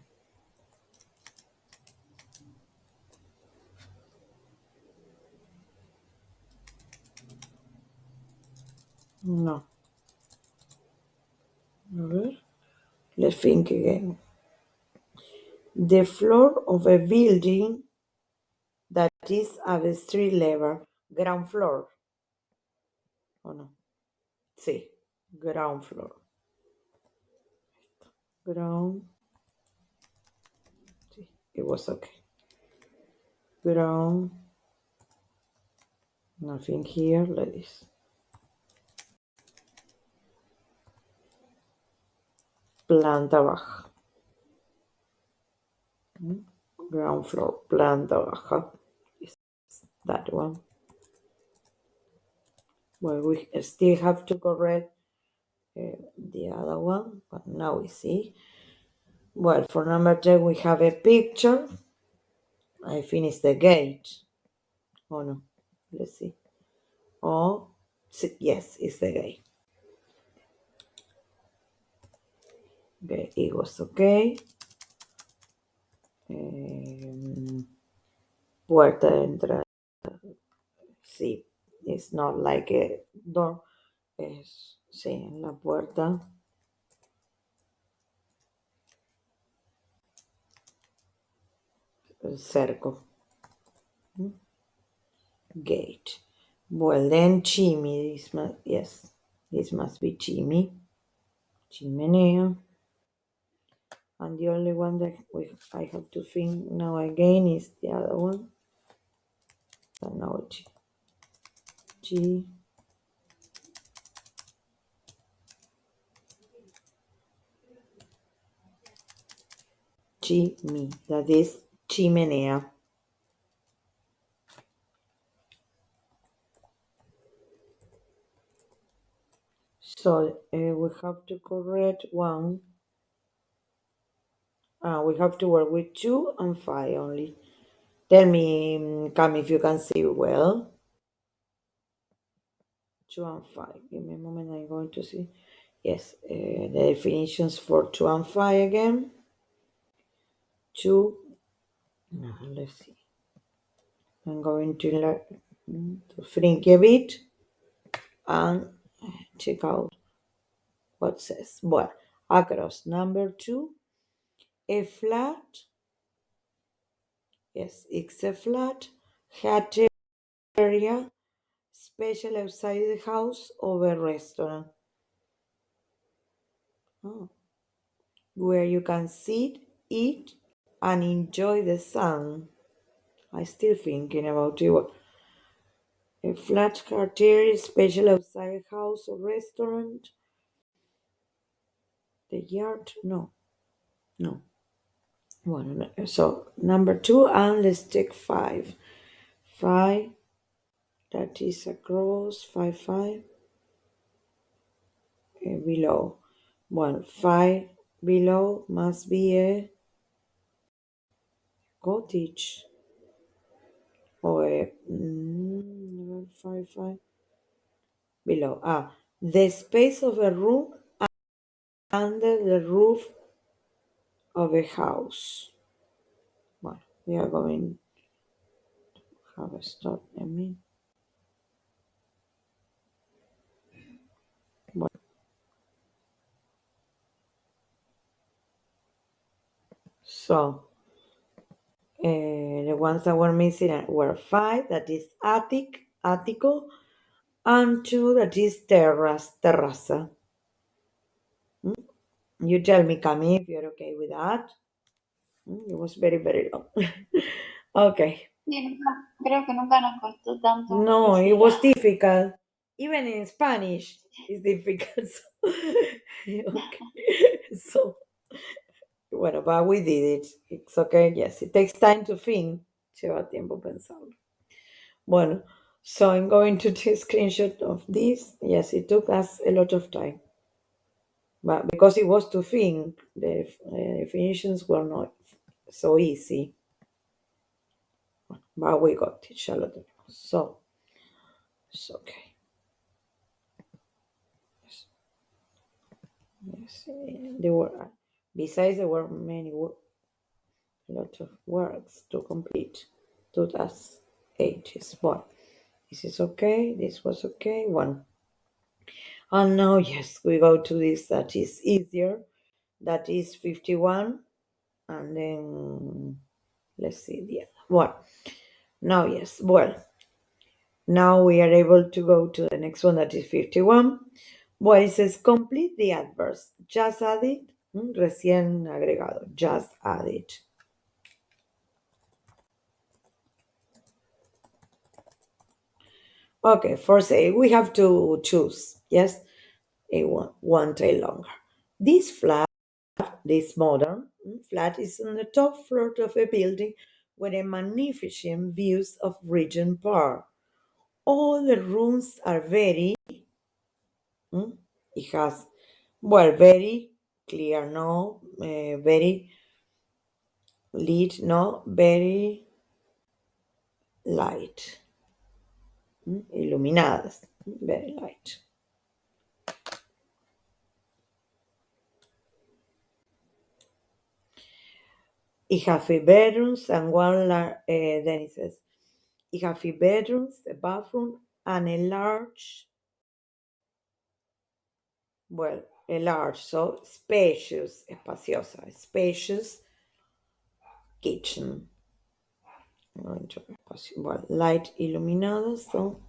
No. A ver. Let's think again. The floor of a building that is at the street level, ground floor. Oh no. Sí, ground floor. Ground. Sí, it was okay. Ground. Nothing here, like this. Planta baja. Ground floor, planta baja. Is that one. Well, we still have to correct the other one, but now we see. Well, for number 10, we have a picture. I finished the gate. Oh no, let's see. Oh, yes, it's the gate. Okay, it was okay. Puerta de entrada. Sí, it's not like a door. Sí, en la puerta. El cerco. Gate. Well, then chimney. This must be chimney. Chimenea. And the only one that I have to think now again is the other one. No, G. Chimney. That is chimenea. So we have to correct one. We have to work with 2 and 5 only. Tell me, Cam, if you can see well. 2 and 5. Give me a moment, I'm going to see. Yes, the definitions for 2 and 5 again. 2. Let's see. I'm going to think a bit and check out what it says. Well, across number 2, a flat. Yes, it's a flat hat area, special outside the house or a restaurant. Oh. Where you can sit, eat, and enjoy the sun. I'm still thinking about it. A flat hat area, special outside house or restaurant. The yard? No. Well, so number 2, and let's take 5. 5, that is across, 5, 5, below. Well, 5 below must be a cottage. Or a 5, 5, below. The space of a room under the roof of a house. Well, we are going Have a stop, I mean. So, the ones that were missing were 5, that is attic, attico, and 2, that is terraza. You tell me, Cami, if you're okay with that. It was very, very long. Okay. Creo que nunca nos costó tanto No, it decirlo. was difficult. Even in Spanish, it's difficult. Okay. So, bueno, but we did it. It's okay. Yes, it takes time to think. Lleva tiempo pensarlo. Bueno, so I'm going to take a screenshot of this. Yes, it took us a lot of time. But because it was to think, the definitions were not so easy. But we got it, Charlotte. So, it's okay. Yes, there were, besides, there were many, a lot of works to complete. To us ages. But this is okay. This was okay. One. And now, yes, we go to this that is easier. That is 51. And then, let's see the other one. Now, yes, well, now we are able to go to the next one that is 51. Well, it says complete the adverbs. Just added, recién agregado. Just added. Okay, for say we have to choose, yes, a one tail longer. This flat, this modern flat, is on the top floor of a building with a magnificent views of Regent Park. All the rooms are very, it has, well, very clear, no, very lit, no, very light, iluminadas, very light. It has 3 bedrooms and then it says, it has 3 bedrooms, a bathroom, and a large, well, a large, so spacious, espaciosa, spacious kitchen. Well, light iluminado, so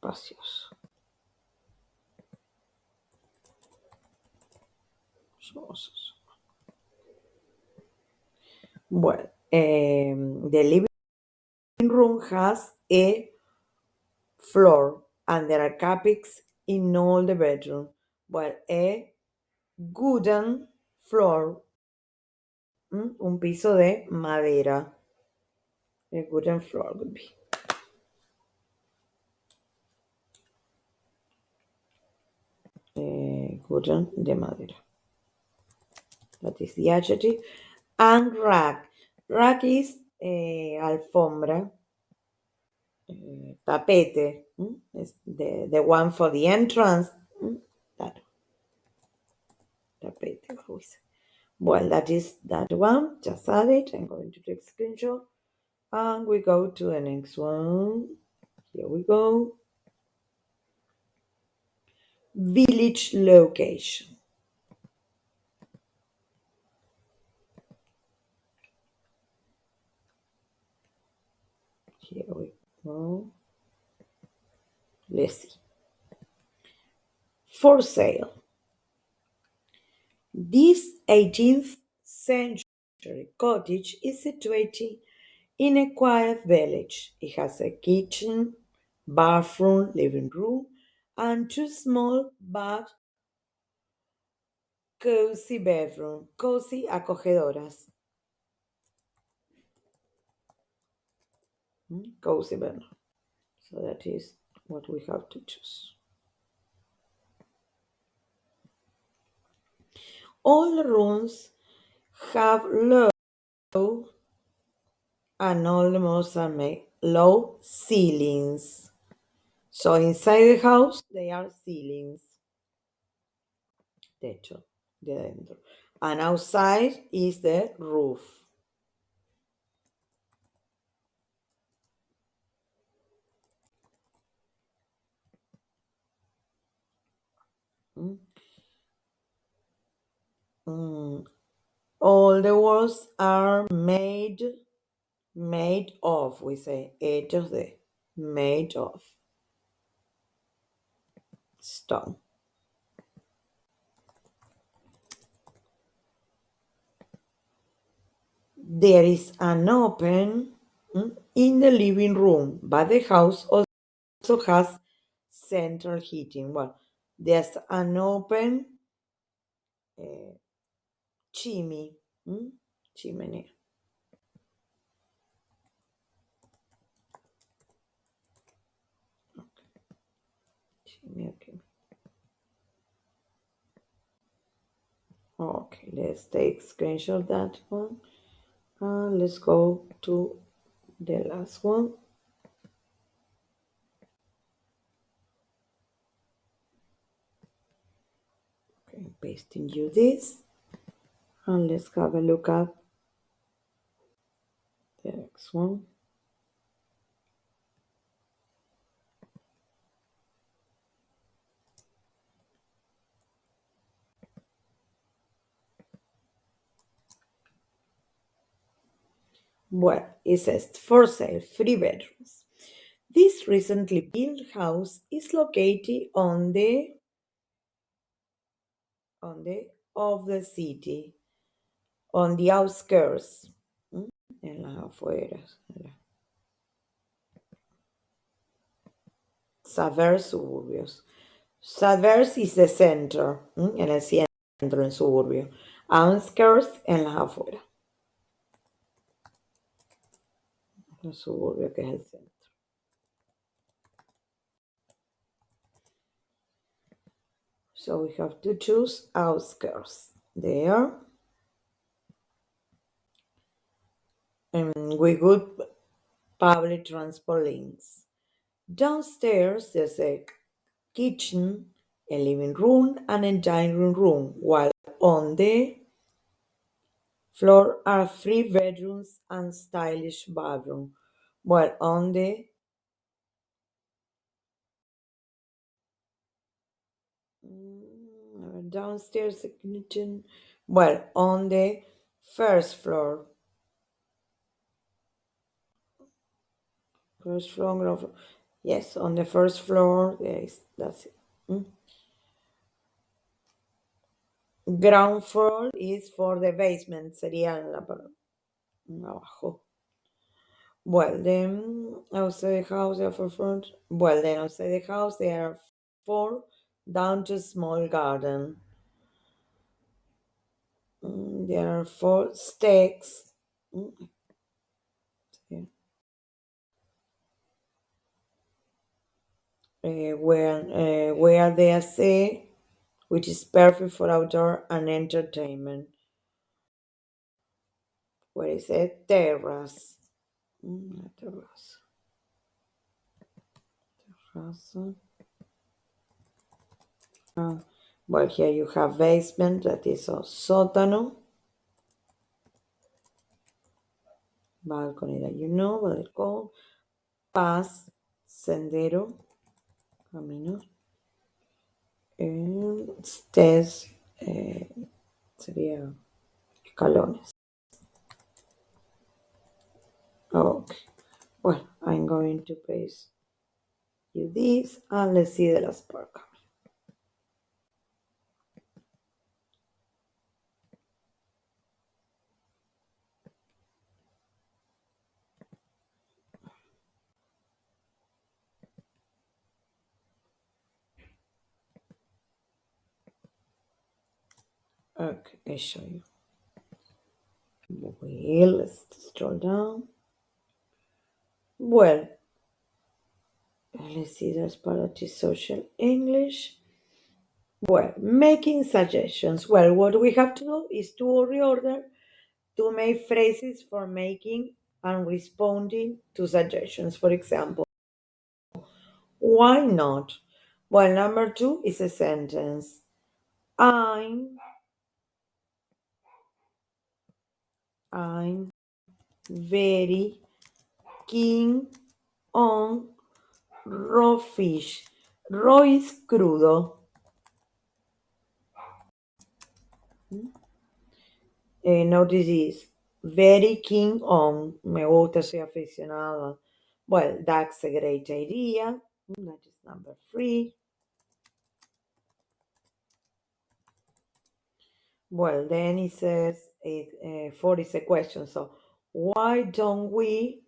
espacioso. Well, the living room has a floor and there are carpets in all the bedroom. Well, a wooden floor, un piso de madera. A wooden floor would be. Wooden de madera. That is the adjective. And rag. Rag is alfombra. Tapete. Is the one for the entrance. That. Tapete. Well, that is that one. Just add it. I'm going to take a screenshot. And we go to the next one. Here we go. Village location. Here we go. Let's see. For sale. This 18th century cottage is situated in a quiet village. It has a kitchen, bathroom, living room, and 2 small but cozy bedrooms. Cozy, acogedoras. Cozy bedroom. So that is what we have to choose. All the rooms have low and almost are made low ceilings. So inside the house, they are ceilings. Techo de adentro. and outside is the roof. Mm. Mm. All the walls are made of, we say, hechos de, made of stone. There is an open in the living room, but the house also has central heating. Well, there's an open uh, chimney, chimney. Chimney, okay. Okay, let's take screenshot that one. Let's go to the last one. Okay, pasting you this. And let's have a look at the next one. Well, it says for sale, 3 bedrooms. This recently built house is located on the of the city, on the outskirts, en las afueras, Savers suburbios. Savers is the center, en el centro, en suburbio. Outskirts en las afueras. El suburbio que es el centro. So we have to choose outskirts there. And we good public transport links. Downstairs there's a kitchen, a living room, and a dining room, while on the floor are 3 bedrooms and stylish bathroom. While on the downstairs kitchen, well, on the first floor, ground floor. Yes, on the first floor, there is that's it. Ground floor is for the basement, sería la abajo. Well, then outside the house, there are front. Well, then outside the house, there are 4 down to small garden. There are 4 steaks. Yeah. Where they are say, which is perfect for outdoor and entertainment. Where is a terrace? Terrace. Terrace. Well, here you have basement, that is a sótano. Balcony that you know, balcón. Paz, sendero, camino. Stairs, sería escalones. Okay. Well, I'm going to paste you this and let's see the last part. Okay, I show you. Well, let's scroll down. Well, let's see that's part of the social English. Well, making suggestions. Well, what we have to do is to reorder to make phrases for making and responding to suggestions. For example, why not? Well, number 2 is a sentence. I'm I'm very keen on raw fish. Raw is crudo. Notice this. Very keen on. Me gusta, soy aficionada. Well, that's a great idea. That is number 3. Well, then it says 4 is a question. So why don't we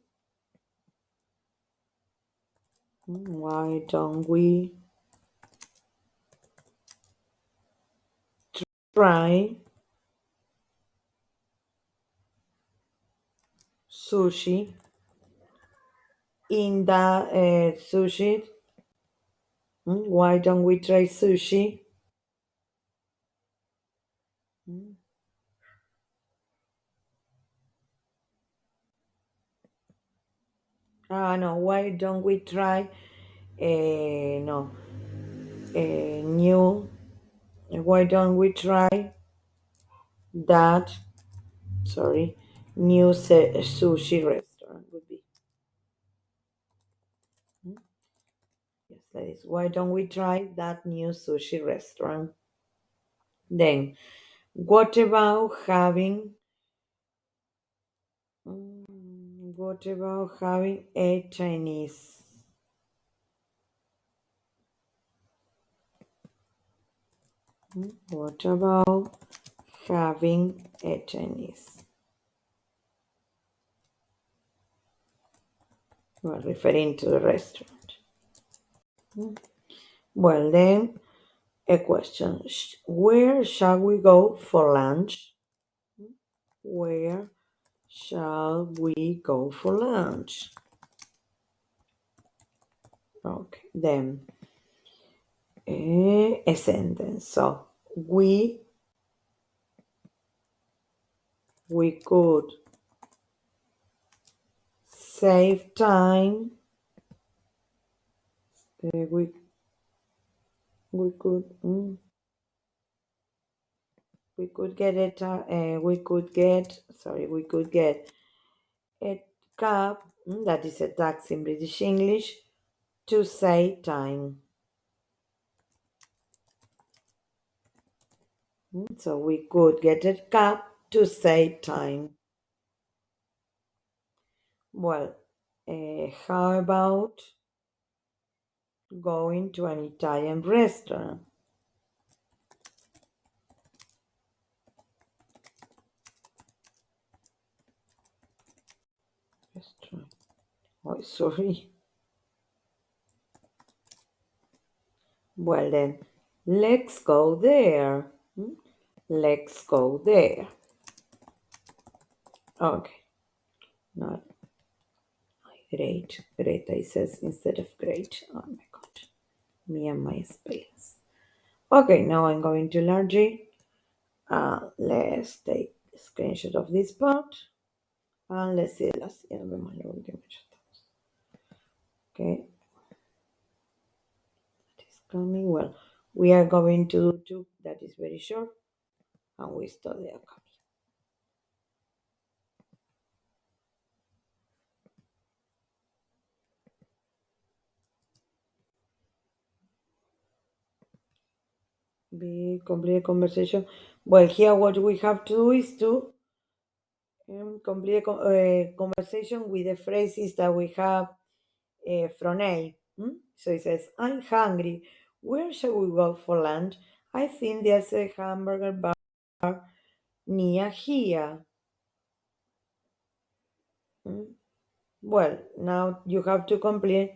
try sushi in the sushi? Why don't we try sushi? Mm. No, why don't we try no new? Why don't we try that? Sorry, new sushi restaurant would be. Yes, that is. Why don't we try that new sushi restaurant? Then, what about having? What about having a Chinese? What about having a Chinese? Well, referring to the restaurant. Well, then a question. Where shall we go for lunch? Where shall we go for lunch? Okay, then a sentence. So we could save time. We could we could get it. We could get. Sorry, we could get a cab. That is a taxi in British English to save time. So we could get a cab to save time. Well, how about going to an Italian restaurant? Restaurant. Oh, sorry. Well then, let's go there. Let's go there. Okay. Not great. Great, I says instead of great. Oh my god. Me and my spellings. Okay, now I'm going to large it. Let's take a screenshot of this part. And let's see la última. Okay. That is coming. Well, we are going to do 2. That is very short. And we start the coming. Be complete a conversation. Well, here what we have to do is to complete a conversation with the phrases that we have from A. So it says, I'm hungry. Where shall we go for lunch? I think there's a hamburger bar near here. Well, now you have to complete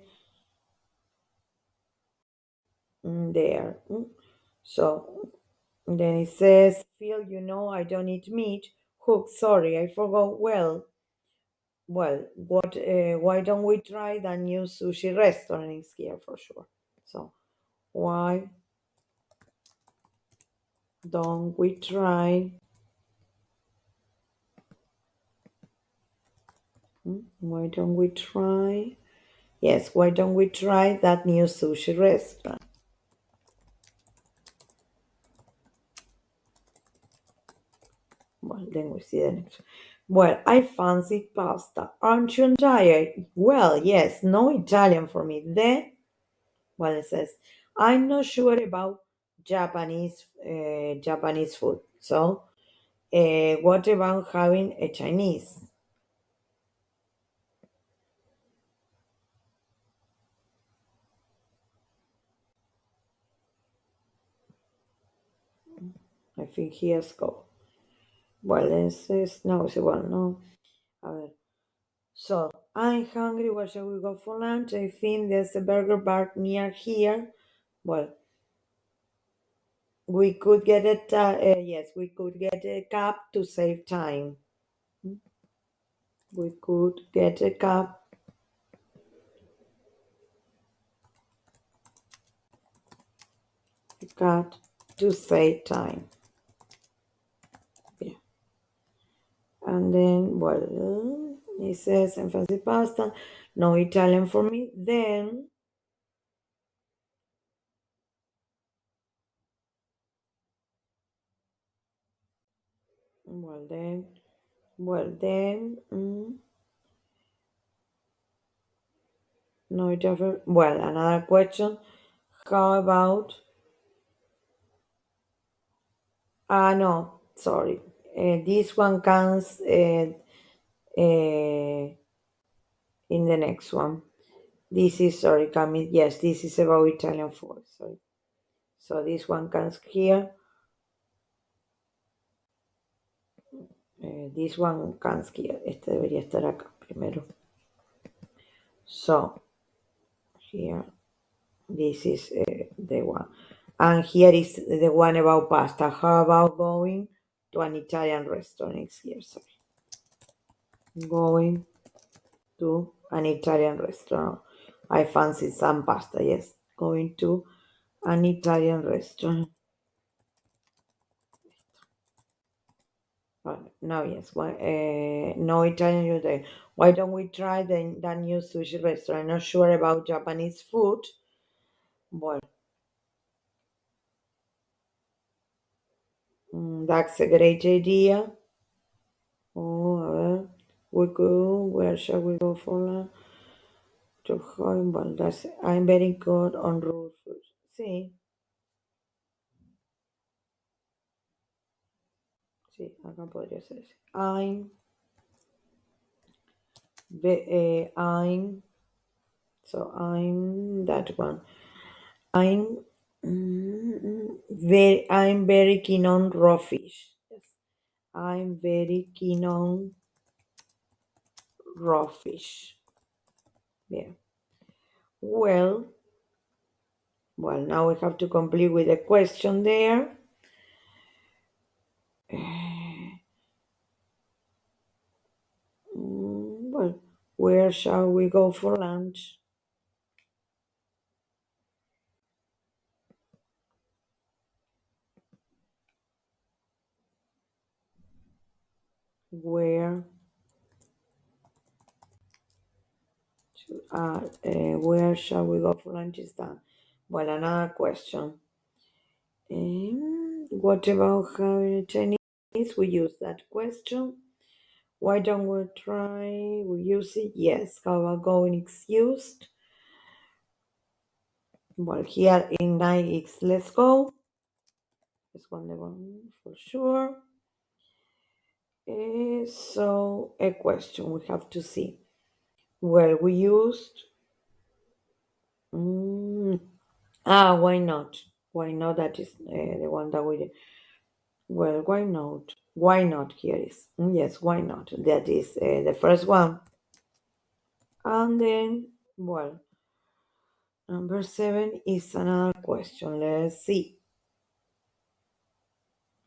there. So then it says, Phil, I don't eat meat. Hook, sorry, I forgot. Well, what? Why don't we try the new sushi restaurant? Is here for sure. So why don't we try? Why don't we try? Yes, why don't we try that new sushi restaurant? Well, then we see the next one. Well, I fancy pasta. Aren't you Italian? Well, yes, no Italian for me. Then, well, it says, I'm not sure about Japanese food. So, what about having a Chinese? I think he has go. Well, this is no, well, no. A ver. So, I'm hungry. Where shall we go for lunch? I think there's a burger bar near here. Well, we could get yes, we could get a cab to save time. We could get a cab to save time. Yeah. And then, well, he says, and fancy pasta, no Italian for me. Then, well, then, well, then, no Italian. Well, another question. How about, no, sorry. This one comes in the next one. This is, sorry, coming, yes, this is about Italian food, sorry. So this one comes here. This one comes here. Este debería estar acá primero. So, here, this is the one. And here is the one about pasta. How about going to an Italian restaurant? It's here, sorry. Going to an Italian restaurant. I fancy some pasta, yes. Going to an Italian restaurant. No, yes. No Italian today. Why don't we try that new sushi restaurant? Not sure about Japanese food. Well, that's a great idea. Oh, a ver. We go. Where shall we go for lunch? To home. Well, I'm very good on raw food. Sí, sí, acá podría ser. I'm I'm that one. I'm I'm very keen on raw fish. Yes, I'm very keen on raw fish. Yeah. Well, now we have to complete with a question there. Well, where shall we go for lunch? Where where shall we go for lunch is done. Well, another question. What about having Chinese? We use that question. Why don't we try? We use it. Yes. How about going excused? Well, here in 9x, let's go. This one, the one for sure. So, a question we have to see. Well, we used. Why not? Why not? That is the one that we did. Well, why not? Why not? Here is. Yes, why not? That is the first one. And then, well, number 7 is another question. Let's see.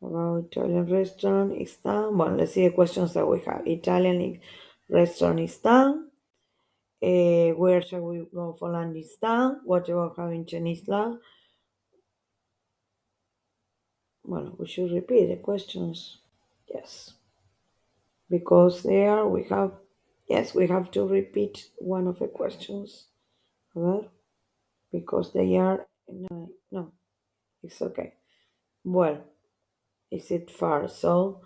About Italian restaurant is done. Well, let's see the questions that we have. Italian restaurant is done. Where shall we go for lunch is done. What about having Chinese lunch? Well, we should repeat the questions. Yes. Because there we have, yes, we have to repeat one of the questions. A ver, because they are, no, it's okay. Well, is it far? So,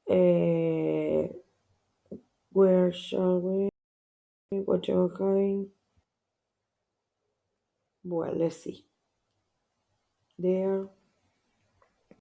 Uh, where shall we? What are we having? Well, let's see. There.